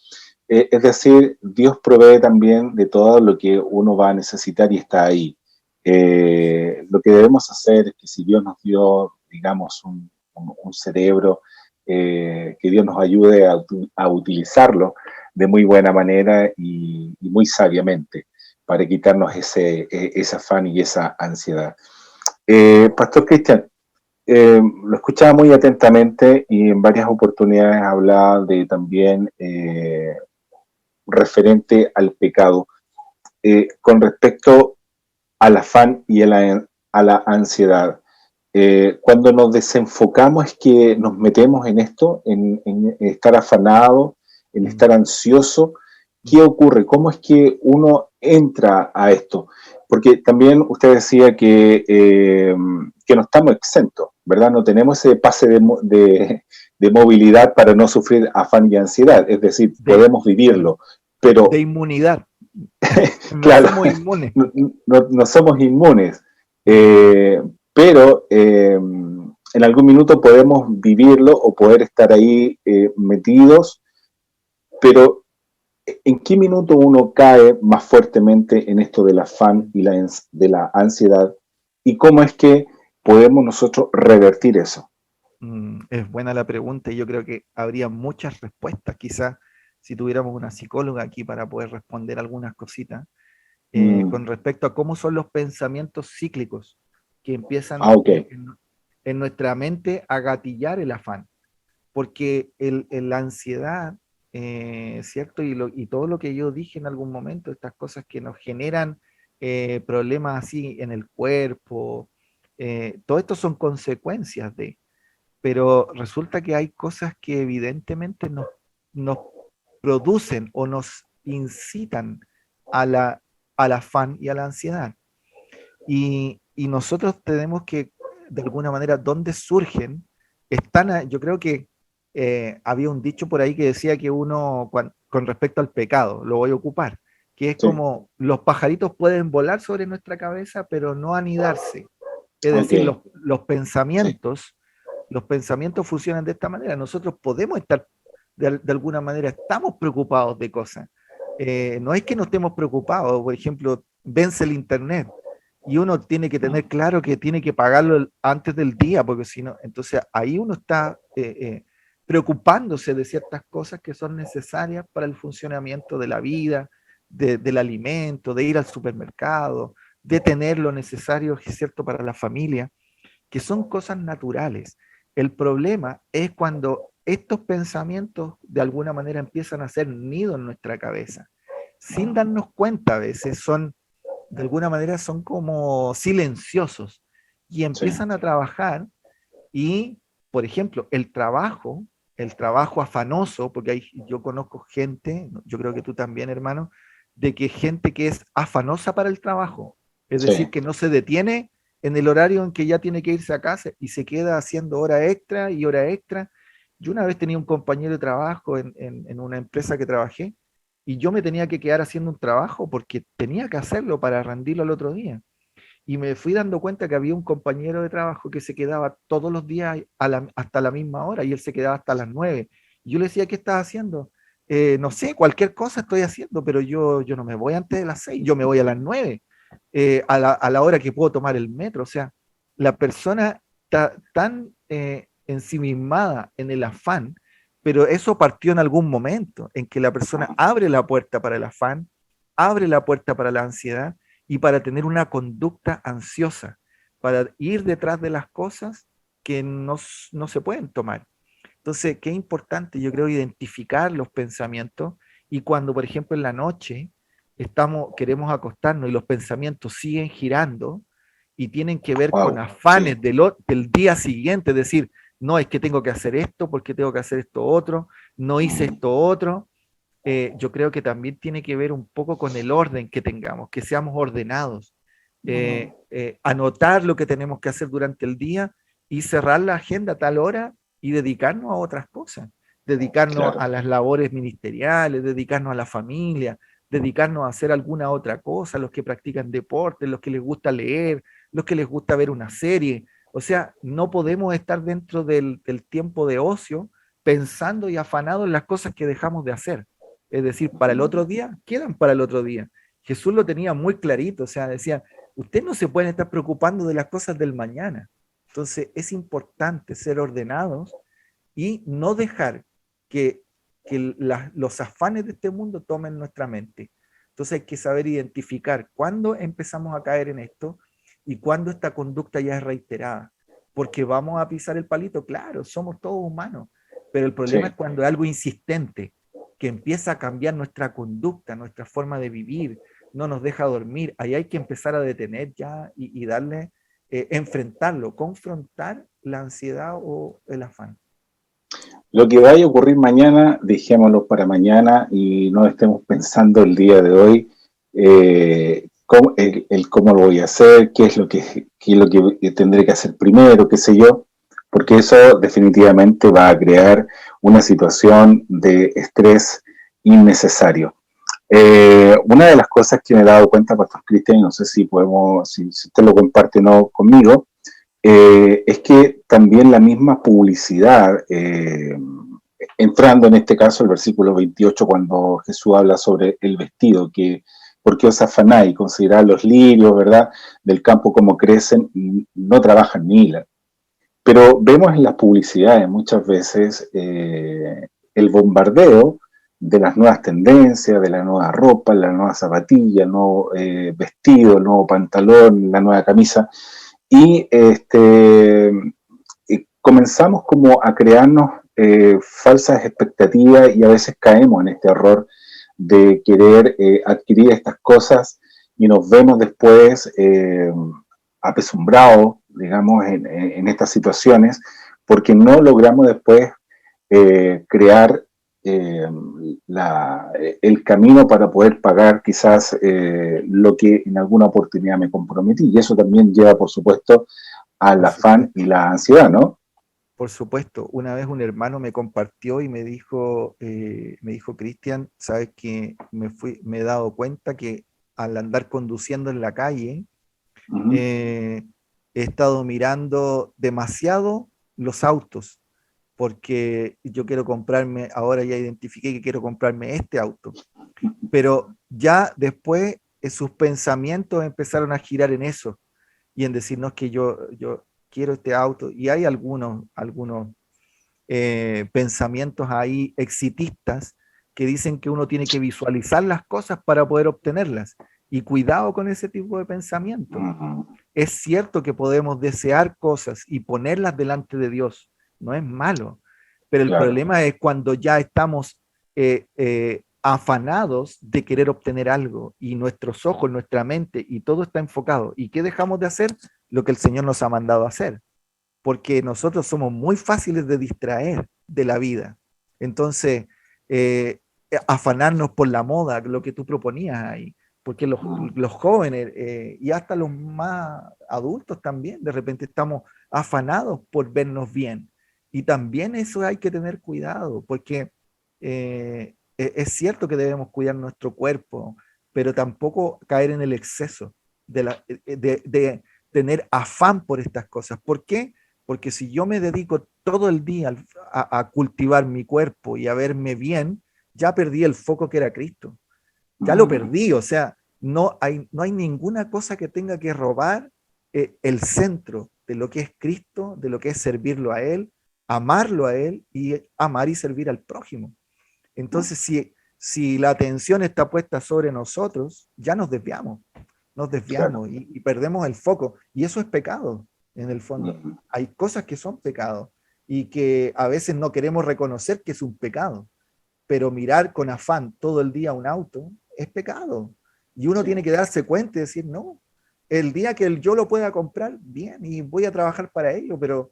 Es decir, Dios provee también de todo lo que uno va a necesitar y está ahí. Lo que debemos hacer es que si Dios nos dio, digamos, un cerebro, que Dios nos ayude a utilizarlo de muy buena manera y muy sabiamente para quitarnos ese afán y esa ansiedad. Pastor Cristian, lo escuchaba muy atentamente y en varias oportunidades hablaba de también referente al pecado. Con respecto al afán y a la ansiedad. Cuando nos desenfocamos es que nos metemos en esto, en estar afanado, en Mm, estar ansioso. mm, ¿Qué ocurre? ¿Cómo es que uno entra a esto? Porque también usted decía que no estamos exentos, ¿verdad? No tenemos ese pase de movilidad para no sufrir afán y ansiedad, es decir, De, podemos vivirlo, de pero inmunidad. No claro, somos inmunes. no somos inmunes, Mm, eh, pero en algún minuto podemos vivirlo o poder estar ahí metidos, pero ¿en qué minuto uno cae más fuertemente en esto del afán y de la ansiedad? ¿Y cómo es que podemos nosotros revertir eso? Es buena la pregunta y yo creo que habría muchas respuestas. Quizás si tuviéramos una psicóloga aquí para poder responder algunas cositas Mm, con respecto a cómo son los pensamientos cíclicos que empiezan ok, en nuestra mente a gatillar el afán. Porque la ansiedad, ¿cierto? Y todo lo que yo dije en algún momento, estas cosas que nos generan problemas así en el cuerpo, todo esto son consecuencias de, pero resulta que hay cosas que evidentemente nos producen o nos incitan a al afán y a la ansiedad. Y nosotros tenemos que, de alguna manera, ¿dónde surgen? Yo creo que había un dicho por ahí que decía que uno, con respecto al pecado, lo voy a ocupar, que es sí, como los pajaritos pueden volar sobre nuestra cabeza, pero no anidarse. Es ok, decir, sí, los pensamientos funcionan de esta manera. Nosotros podemos estar, de alguna manera, estamos preocupados de cosas. No es que no estemos preocupados, por ejemplo, vence el Internet y uno tiene que tener claro que tiene que pagarlo antes del día, porque si no, entonces ahí uno está preocupándose de ciertas cosas que son necesarias para el funcionamiento de la vida, del alimento, de ir al supermercado, de tener lo necesario, ¿cierto?, para la familia, que son cosas naturales. El problema es cuando estos pensamientos de alguna manera empiezan a hacer nido en nuestra cabeza, sin darnos cuenta a veces, de alguna manera son como silenciosos y sí, empiezan a trabajar y, por ejemplo, el trabajo afanoso, porque yo conozco gente, yo creo que tú también, hermano, de que gente que es afanosa para el trabajo, es decir, sí, que no se detiene en el horario en que ya tiene que irse a casa y se queda haciendo hora extra y hora extra. Yo una vez tenía un compañero de trabajo en una empresa que trabajé y yo me tenía que quedar haciendo un trabajo porque tenía que hacerlo para rendirlo al otro día. Y me fui dando cuenta que había un compañero de trabajo que se quedaba todos los días hasta la misma hora y él se quedaba hasta las 9. Y yo le decía, ¿qué estás haciendo? no sé, cualquier cosa estoy haciendo, pero yo no me voy antes de las 6, yo me voy a las 9, a la hora que puedo tomar el metro. O sea, la persona está tan ensimismada en el afán, pero eso partió en algún momento en que la persona abre la puerta para el afán, abre la puerta para la ansiedad y para tener una conducta ansiosa, para ir detrás de las cosas que no se pueden tomar. Entonces, qué importante, yo creo, identificar los pensamientos, y cuando, por ejemplo, en la noche queremos acostarnos y los pensamientos siguen girando y tienen que ver con Wow, afanes sí. del día siguiente, es decir, no es que tengo que hacer esto, porque tengo que hacer esto otro, no hice Mm, esto otro. Yo creo que también tiene que ver un poco con el orden que tengamos, que seamos ordenados, mm, anotar lo que tenemos que hacer durante el día y cerrar la agenda a tal hora y dedicarnos a otras cosas, dedicarnos a claro. las labores ministeriales, dedicarnos a la familia, dedicarnos a hacer alguna otra cosa, los que practican deporte, los que les gusta leer, los que les gusta ver una serie. O sea, no podemos estar dentro del tiempo de ocio pensando y afanado en las cosas que dejamos de hacer. Es decir, para el otro día, quedan para el otro día. Jesús lo tenía muy clarito, o sea, decía, ustedes no se pueden estar preocupando de las cosas del mañana. Entonces, es importante ser ordenados y no dejar que, los afanes de este mundo tomen nuestra mente. Entonces, hay que saber identificar cuándo empezamos a caer en esto y cuándo esta conducta ya es reiterada. Porque vamos a pisar el palito, claro, somos todos humanos, pero el problema es Sí. cuando es algo insistente, que empieza a cambiar nuestra conducta, nuestra forma de vivir, no nos deja dormir. Ahí hay que empezar a detener ya y darle, enfrentarlo, confrontar la ansiedad o el afán. Lo que vaya a ocurrir mañana, dejémoslo para mañana y no estemos pensando el día de hoy el cómo lo voy a hacer, qué es lo que tendré que hacer primero, qué sé yo, porque eso definitivamente va a crear una situación de estrés innecesario. Una de las cosas que me he dado cuenta, Pastor Cristian, no sé si usted lo comparte o no conmigo, es que también la misma publicidad, entrando en este caso el versículo 28, cuando Jesús habla sobre el vestido, que porque os afanáis y consideráis los lirios, ¿verdad?, del campo como crecen y no trabajan ni hilan. Pero vemos en las publicidades muchas veces el bombardeo de las nuevas tendencias, de la nueva ropa, la nueva zapatilla, el nuevo vestido, el nuevo pantalón, la nueva camisa, y comenzamos como a crearnos falsas expectativas y a veces caemos en este error de querer adquirir estas cosas y nos vemos después apesumbrados, digamos, en estas situaciones porque no logramos después crear eh, el camino para poder pagar quizás lo que en alguna oportunidad me comprometí. Y eso también lleva, por supuesto, al Por afán y supuesto. la ansiedad, ¿no? Por supuesto, una vez un hermano me compartió y me dijo, Cristian, sabes que me he dado cuenta que al andar conduciendo en la calle, Uh -huh. eh, he estado mirando demasiado los autos, porque yo quiero comprarme, ahora ya identifiqué que quiero comprarme este auto, pero ya después sus pensamientos empezaron a girar en eso y en decirnos que yo quiero este auto, y hay algunos pensamientos ahí exitistas que dicen que uno tiene que visualizar las cosas para poder obtenerlas. Y cuidado con ese tipo de pensamiento. Uh -huh. Es cierto que podemos desear cosas y ponerlas delante de Dios, no es malo, pero el Claro. problema es cuando ya estamos afanados de querer obtener algo y nuestros ojos, nuestra mente y todo está enfocado. ¿Y qué dejamos de hacer? Lo que el Señor nos ha mandado a hacer, porque nosotros somos muy fáciles de distraer de la vida. Entonces, afanarnos por la moda, lo que tú proponías ahí, porque los jóvenes y hasta los más adultos también, de repente estamos afanados por vernos bien. Y también eso hay que tener cuidado, porque es cierto que debemos cuidar nuestro cuerpo, pero tampoco caer en el exceso de tener afán por estas cosas. ¿Por qué? Porque si yo me dedico todo el día a cultivar mi cuerpo y a verme bien, ya perdí el foco que era Cristo. Ya lo perdí, o sea, no hay ninguna cosa que tenga que robar el centro de lo que es Cristo, de lo que es servirlo a Él, amarlo a Él y amar y servir al prójimo. Entonces, si la atención está puesta sobre nosotros, ya nos desviamos Claro. y perdemos el foco. Y eso es pecado, en el fondo. Hay cosas que son pecados y que a veces no queremos reconocer que es un pecado, pero mirar con afán todo el día un auto es pecado. Y uno tiene que darse cuenta y decir, no, el día que yo lo pueda comprar, bien, y voy a trabajar para ello, pero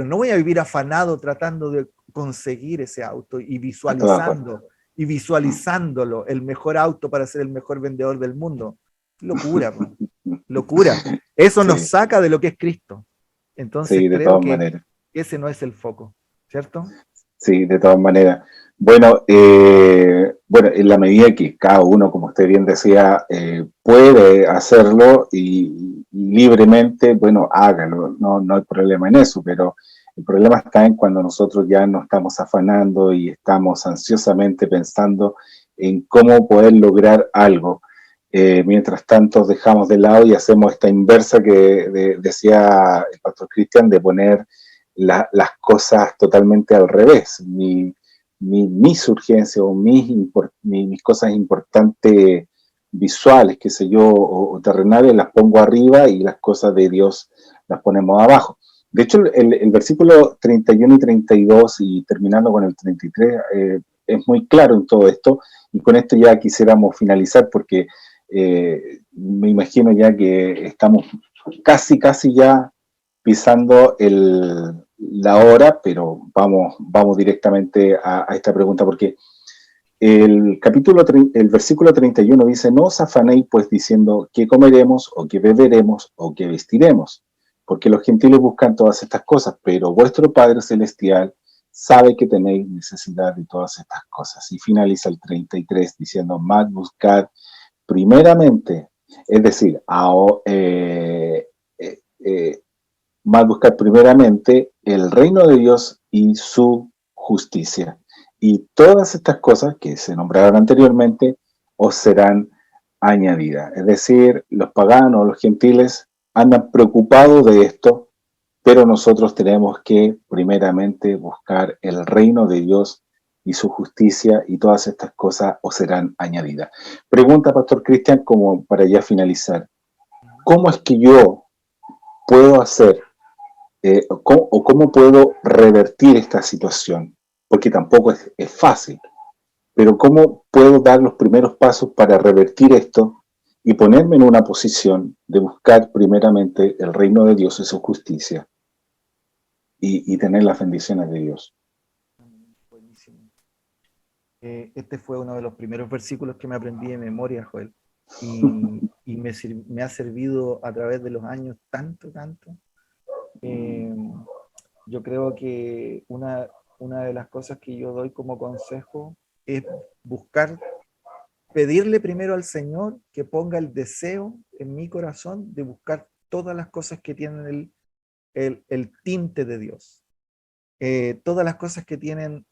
no voy a vivir afanado tratando de conseguir ese auto A todas horas. y visualizándolo, el mejor auto para ser el mejor vendedor del mundo. Locura, po, locura. Eso nos Sí, saca de lo que es Cristo. Entonces sí, de creo todas que maneras. ese no es el foco, ¿cierto? Sí, de todas maneras. Bueno, bueno, en la medida que cada uno, como usted bien decía, puede hacerlo y libremente, bueno, hágalo, no, no hay problema en eso, pero el problema está en cuando nosotros ya nos estamos afanando y estamos ansiosamente pensando en cómo poder lograr algo. Mientras tanto, dejamos de lado y hacemos esta inversa que decía el pastor Cristian, de poner las cosas totalmente al revés. Mis urgencias o mis cosas importantes visuales, qué sé yo, o terrenales, las pongo arriba y las cosas de Dios las ponemos abajo. De hecho, el versículo 31 y 32 y terminando con el 33 es muy claro en todo esto, y con esto ya quisiéramos finalizar porque me imagino ya que estamos casi ya pisando la hora, pero vamos directamente a esta pregunta porque el versículo 31 dice, no os afanéis pues diciendo qué comeremos o qué beberemos o qué vestiremos, porque los gentiles buscan todas estas cosas, pero vuestro Padre Celestial sabe que tenéis necesidad de todas estas cosas. Y finaliza el 33 diciendo, más buscad primeramente, es decir, eh, eh, más buscar primeramente el reino de Dios y su justicia. Y todas estas cosas que se nombraron anteriormente os serán añadidas. Es decir, los paganos, los gentiles andan preocupados de esto, pero nosotros tenemos que primeramente buscar el reino de Dios y su justicia, y todas estas cosas os serán añadidas. Pregunta, Pastor Cristian, como para ya finalizar, ¿cómo es que yo puedo hacer cómo puedo revertir esta situación? Porque tampoco es fácil, pero ¿cómo puedo dar los primeros pasos para revertir esto y ponerme en una posición de buscar primeramente el reino de Dios y su justicia y tener las bendiciones de Dios? Buenísimo. Este fue uno de los primeros versículos que me aprendí de memoria, Joel, y me ha servido a través de los años tanto, tanto. Eh, yo creo que una de las cosas que yo doy como consejo es pedirle primero al Señor que ponga el deseo en mi corazón de buscar todas las cosas que tienen el tinte de Dios, todas las cosas que tienen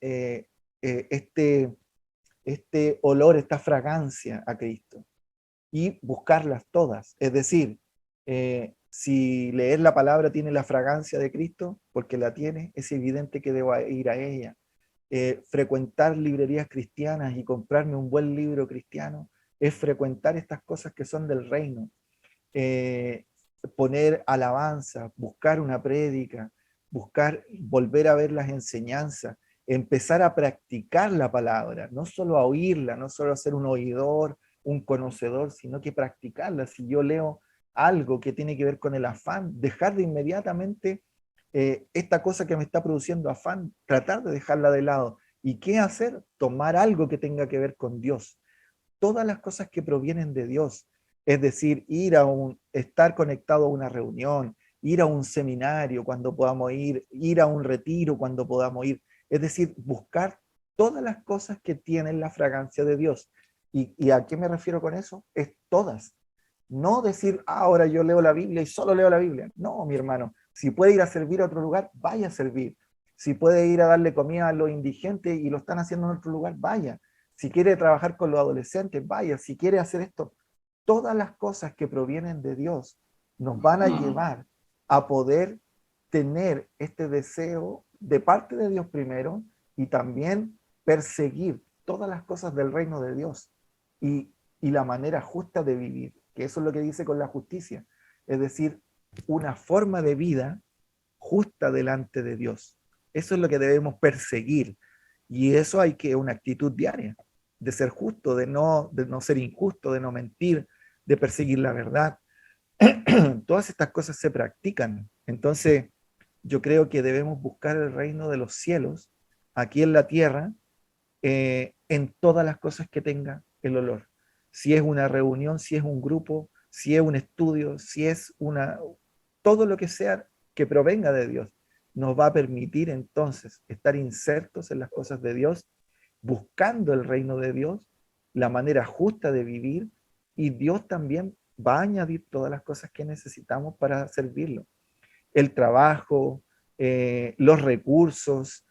este olor, esta fragancia a Cristo, y buscarlas todas. Es decir, si leer la palabra tiene la fragancia de Cristo, porque la tiene, es evidente que debo ir a ella. Frecuentar librerías cristianas y comprarme un buen libro cristiano es frecuentar estas cosas que son del reino. Eh, Poner alabanza, buscar una prédica, buscar volver a ver las enseñanzas, empezar a practicar la palabra, no solo a oírla, no solo a ser un oidor, un conocedor, sino que practicarla. Si yo leo algo que tiene que ver con el afán, dejar de inmediatamente esta cosa que me está produciendo afán, tratar de dejarla de lado. ¿Y qué hacer? Tomar algo que tenga que ver con Dios. Todas las cosas que provienen de Dios, es decir, estar conectado a una reunión, ir a un seminario cuando podamos ir a un retiro cuando podamos ir, es decir, buscar todas las cosas que tienen la fragancia de Dios. ¿Y a qué me refiero con eso? Es todas. No decir, ahora yo leo la Biblia y solo leo la Biblia. No, mi hermano, si puede ir a servir a otro lugar, vaya a servir. Si puede ir a darle comida a los indigentes y lo están haciendo en otro lugar, vaya. Si quiere trabajar con los adolescentes, vaya. Si quiere hacer esto, todas las cosas que provienen de Dios nos van a llevar a poder tener este deseo de parte de Dios primero y también perseguir todas las cosas del reino de Dios y la manera justa de vivir, que eso es lo que dice con la justicia, es decir, una forma de vida justa delante de Dios. Eso es lo que debemos perseguir y eso hay que una actitud diaria, de ser justo, de no ser injusto, de no mentir, de perseguir la verdad. Todas estas cosas se practican. Entonces, yo creo que debemos buscar el reino de los cielos aquí en la tierra, en todas las cosas que tenga el olor. Si es una reunión, si es un grupo, si es un estudio, si es todo lo que sea que provenga de Dios, nos va a permitir entonces estar insertos en las cosas de Dios, buscando el reino de Dios, la manera justa de vivir, y Dios también va a añadir todas las cosas que necesitamos para servirlo. El trabajo, los recursos,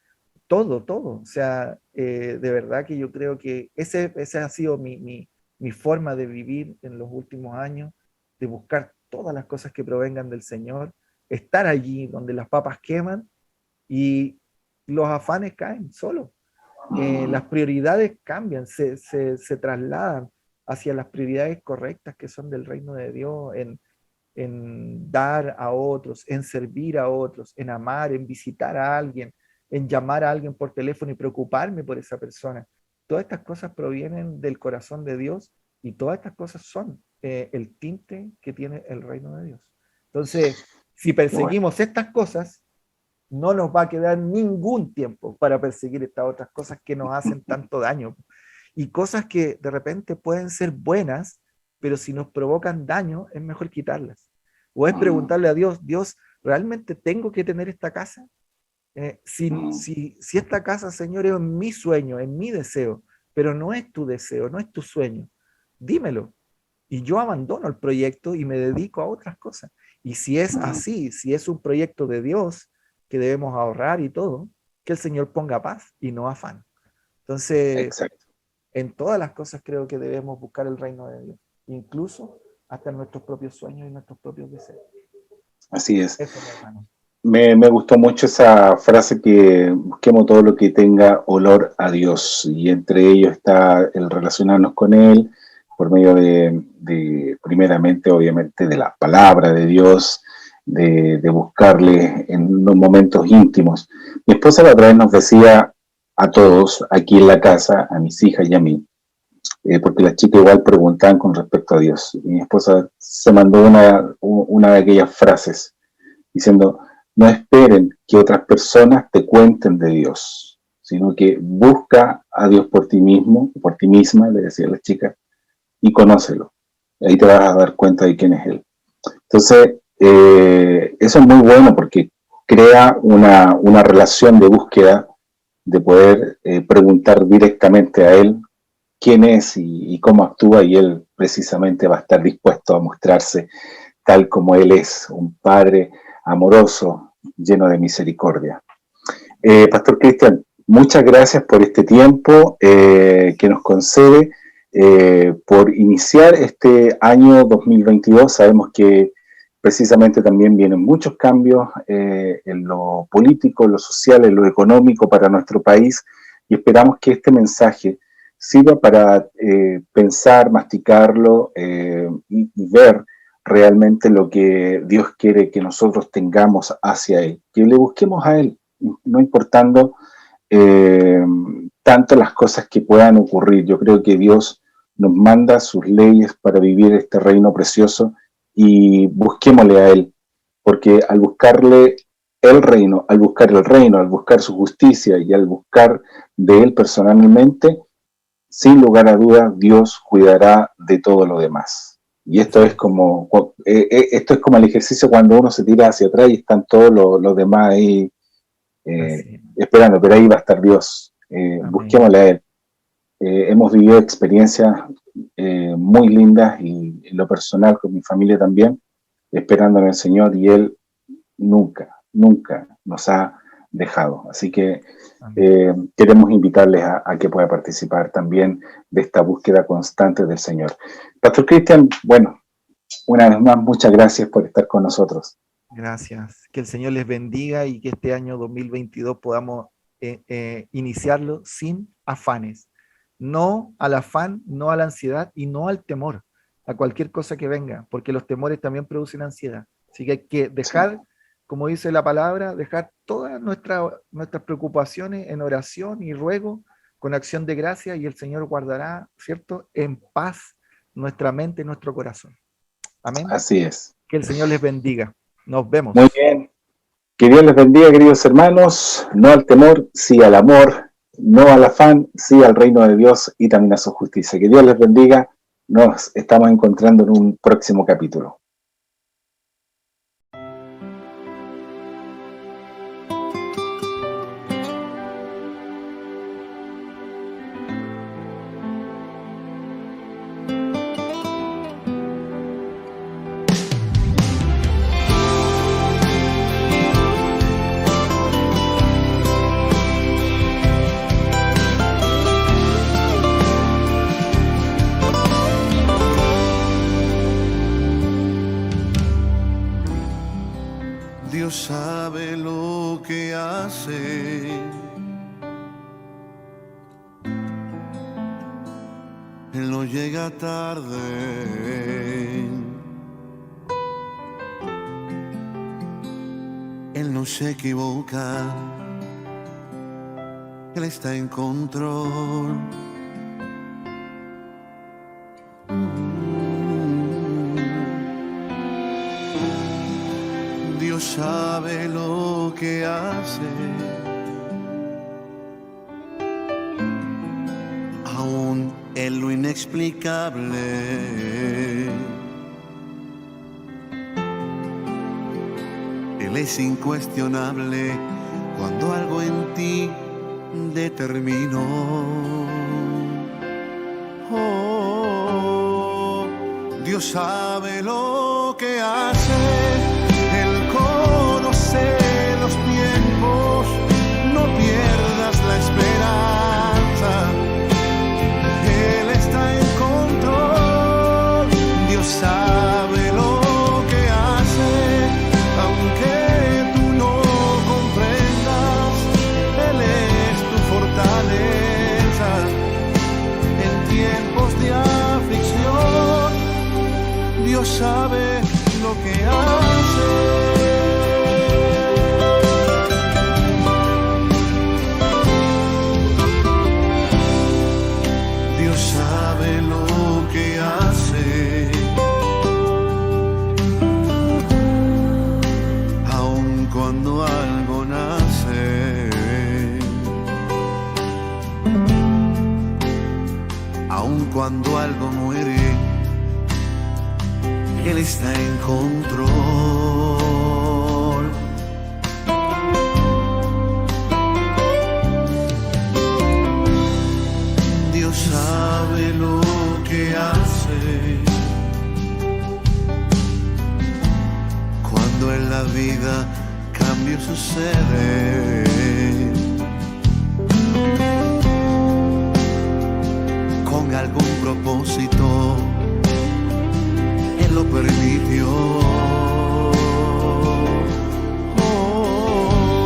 todo. O sea, de verdad que yo creo que ese ha sido mi forma de vivir en los últimos años, de buscar todas las cosas que provengan del Señor, estar allí donde las papas queman y los afanes caen solos. Las prioridades cambian, se trasladan hacia las prioridades correctas que son del reino de Dios, en dar a otros, en servir a otros, en amar, en visitar a alguien, en llamar a alguien por teléfono y preocuparme por esa persona. Todas estas cosas provienen del corazón de Dios y todas estas cosas son el tinte que tiene el reino de Dios. Entonces, si perseguimos estas cosas, no nos va a quedar ningún tiempo para perseguir estas otras cosas que nos hacen tanto daño. Y cosas que de repente pueden ser buenas, pero si nos provocan daño, es mejor quitarlas. O es preguntarle a Dios, Dios, ¿realmente tengo que tener esta casa? Si esta casa, Señor, es mi sueño, es mi deseo, pero no es tu deseo, no es tu sueño, dímelo. Y yo abandono el proyecto y me dedico a otras cosas. Y si es así, si es un proyecto de Dios, que debemos ahorrar y todo, que el Señor ponga paz y no afán. Entonces, Exacto. En todas las cosas creo que debemos buscar el reino de Dios, incluso hasta en nuestros propios sueños y nuestros propios deseos. Así es. Eso, mi hermano. Me gustó mucho esa frase que busquemos todo lo que tenga olor a Dios, y entre ellos está el relacionarnos con Él por medio de primeramente, obviamente, de la palabra de Dios, de buscarle en los momentos íntimos. Mi esposa la otra vez nos decía a todos aquí en la casa, a mis hijas y a mí, porque las chicas igual preguntaban con respecto a Dios. Y mi esposa se mandó una de aquellas frases diciendo: no esperen que otras personas te cuenten de Dios, sino que busca a Dios por ti mismo, por ti misma, le decía a las chicas, y conócelo. Ahí te vas a dar cuenta de quién es Él. Entonces, eso es muy bueno porque crea una relación de búsqueda, de poder preguntar directamente a Él quién es y cómo actúa, y Él precisamente va a estar dispuesto a mostrarse tal como Él es, un Padre amoroso, lleno de misericordia. Pastor Cristian, muchas gracias por este tiempo que nos concede, por iniciar este año 2022. Sabemos que precisamente también vienen muchos cambios en lo político, en lo social, en lo económico para nuestro país, y esperamos que este mensaje sirva para pensar, masticarlo y ver realmente lo que Dios quiere que nosotros tengamos hacia Él, que le busquemos a Él, no importando tanto las cosas que puedan ocurrir. Yo creo que Dios nos manda sus leyes para vivir este reino precioso, y busquémosle a Él, porque al buscarle el reino, al buscar su justicia y al buscar de Él personalmente, sin lugar a dudas, Dios cuidará de todo lo demás. Y esto es como el ejercicio cuando uno se tira hacia atrás y están todos los demás ahí esperando, pero ahí va a estar Dios. Busquémosle a Él. Hemos vivido experiencias muy lindas, y en lo personal con mi familia también, esperando en el Señor, y Él nunca nos ha dejado. Así que queremos invitarles a que pueda participar también de esta búsqueda constante del Señor. Pastor Cristian, bueno, una vez más, muchas gracias por estar con nosotros. Gracias. Que el Señor les bendiga y que este año 2022 podamos iniciarlo sin afanes. No al afán, no a la ansiedad y no al temor, a cualquier cosa que venga, porque los temores también producen ansiedad. Así que hay que dejar, como dice la palabra, dejar todas nuestras preocupaciones en oración y ruego, con acción de gracia, y el Señor guardará, ¿cierto?, en paz nuestra mente y nuestro corazón. Amén. Así es. Que el Señor les bendiga. Nos vemos. Muy bien. Que Dios les bendiga, queridos hermanos. No al temor, sí al amor. No al afán, sí al reino de Dios y también a su justicia. Que Dios les bendiga. Nos estamos encontrando en un próximo capítulo. Dios sabe lo que hace. Él no llega tarde. Él no se equivoca. Él está en control. Dios sabe lo que hace, aún en lo inexplicable. Él es incuestionable cuando algo en ti determinó. Oh, Dios sabe lo que hace. Los tiempos, no pierdas la esperanza. Él está en control. Dios sabe lo que hace, aunque tú no comprendas. Él es tu fortaleza en tiempos de aflicción. Dios sabe lo que hace. Cuando algo nace, aun cuando algo muere, Él está en control. Dios sabe lo que hace cuando en la vida cambio sucede. Con algún propósito, Él lo permitió. Oh,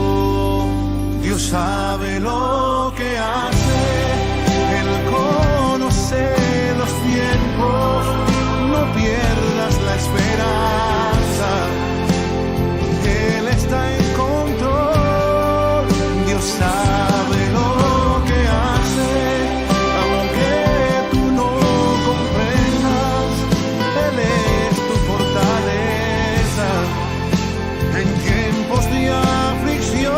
Dios sabe lo que hace. Él conoce los tiempos. No pierdas la esperanza. Él está en control. Dios sabe lo que hace, aunque tú no comprendas. Él es tu fortaleza en tiempos de aflicción.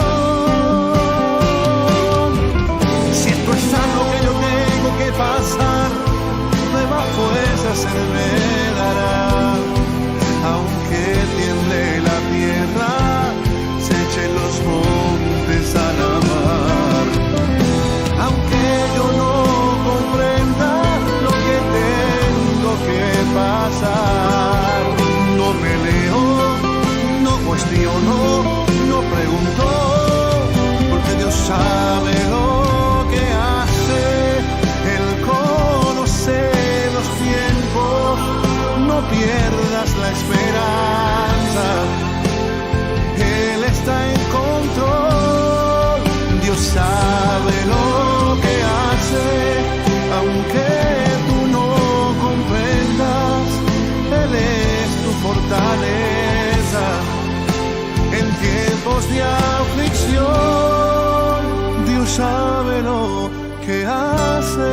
sabe lo que hace.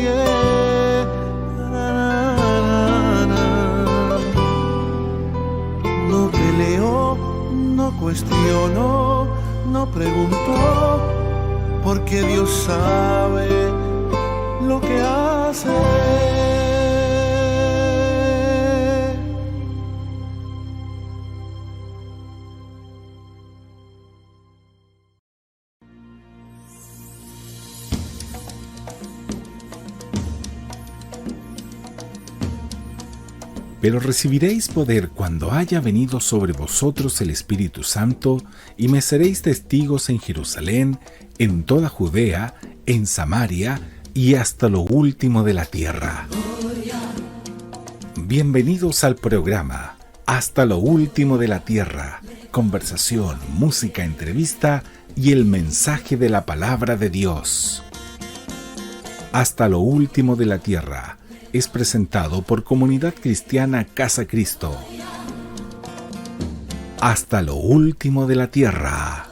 Yeah. No peleó, no cuestionó, no preguntó, porque Dios sabe lo que hace. Pero recibiréis poder cuando haya venido sobre vosotros el Espíritu Santo, y me seréis testigos en Jerusalén, en toda Judea, en Samaria y hasta lo último de la tierra. Bienvenidos al programa Hasta lo último de la tierra. Conversación, música, entrevista y el mensaje de la palabra de Dios. Hasta lo último de la tierra es presentado por Comunidad Cristiana Casa Cristo. Hasta lo último de la tierra.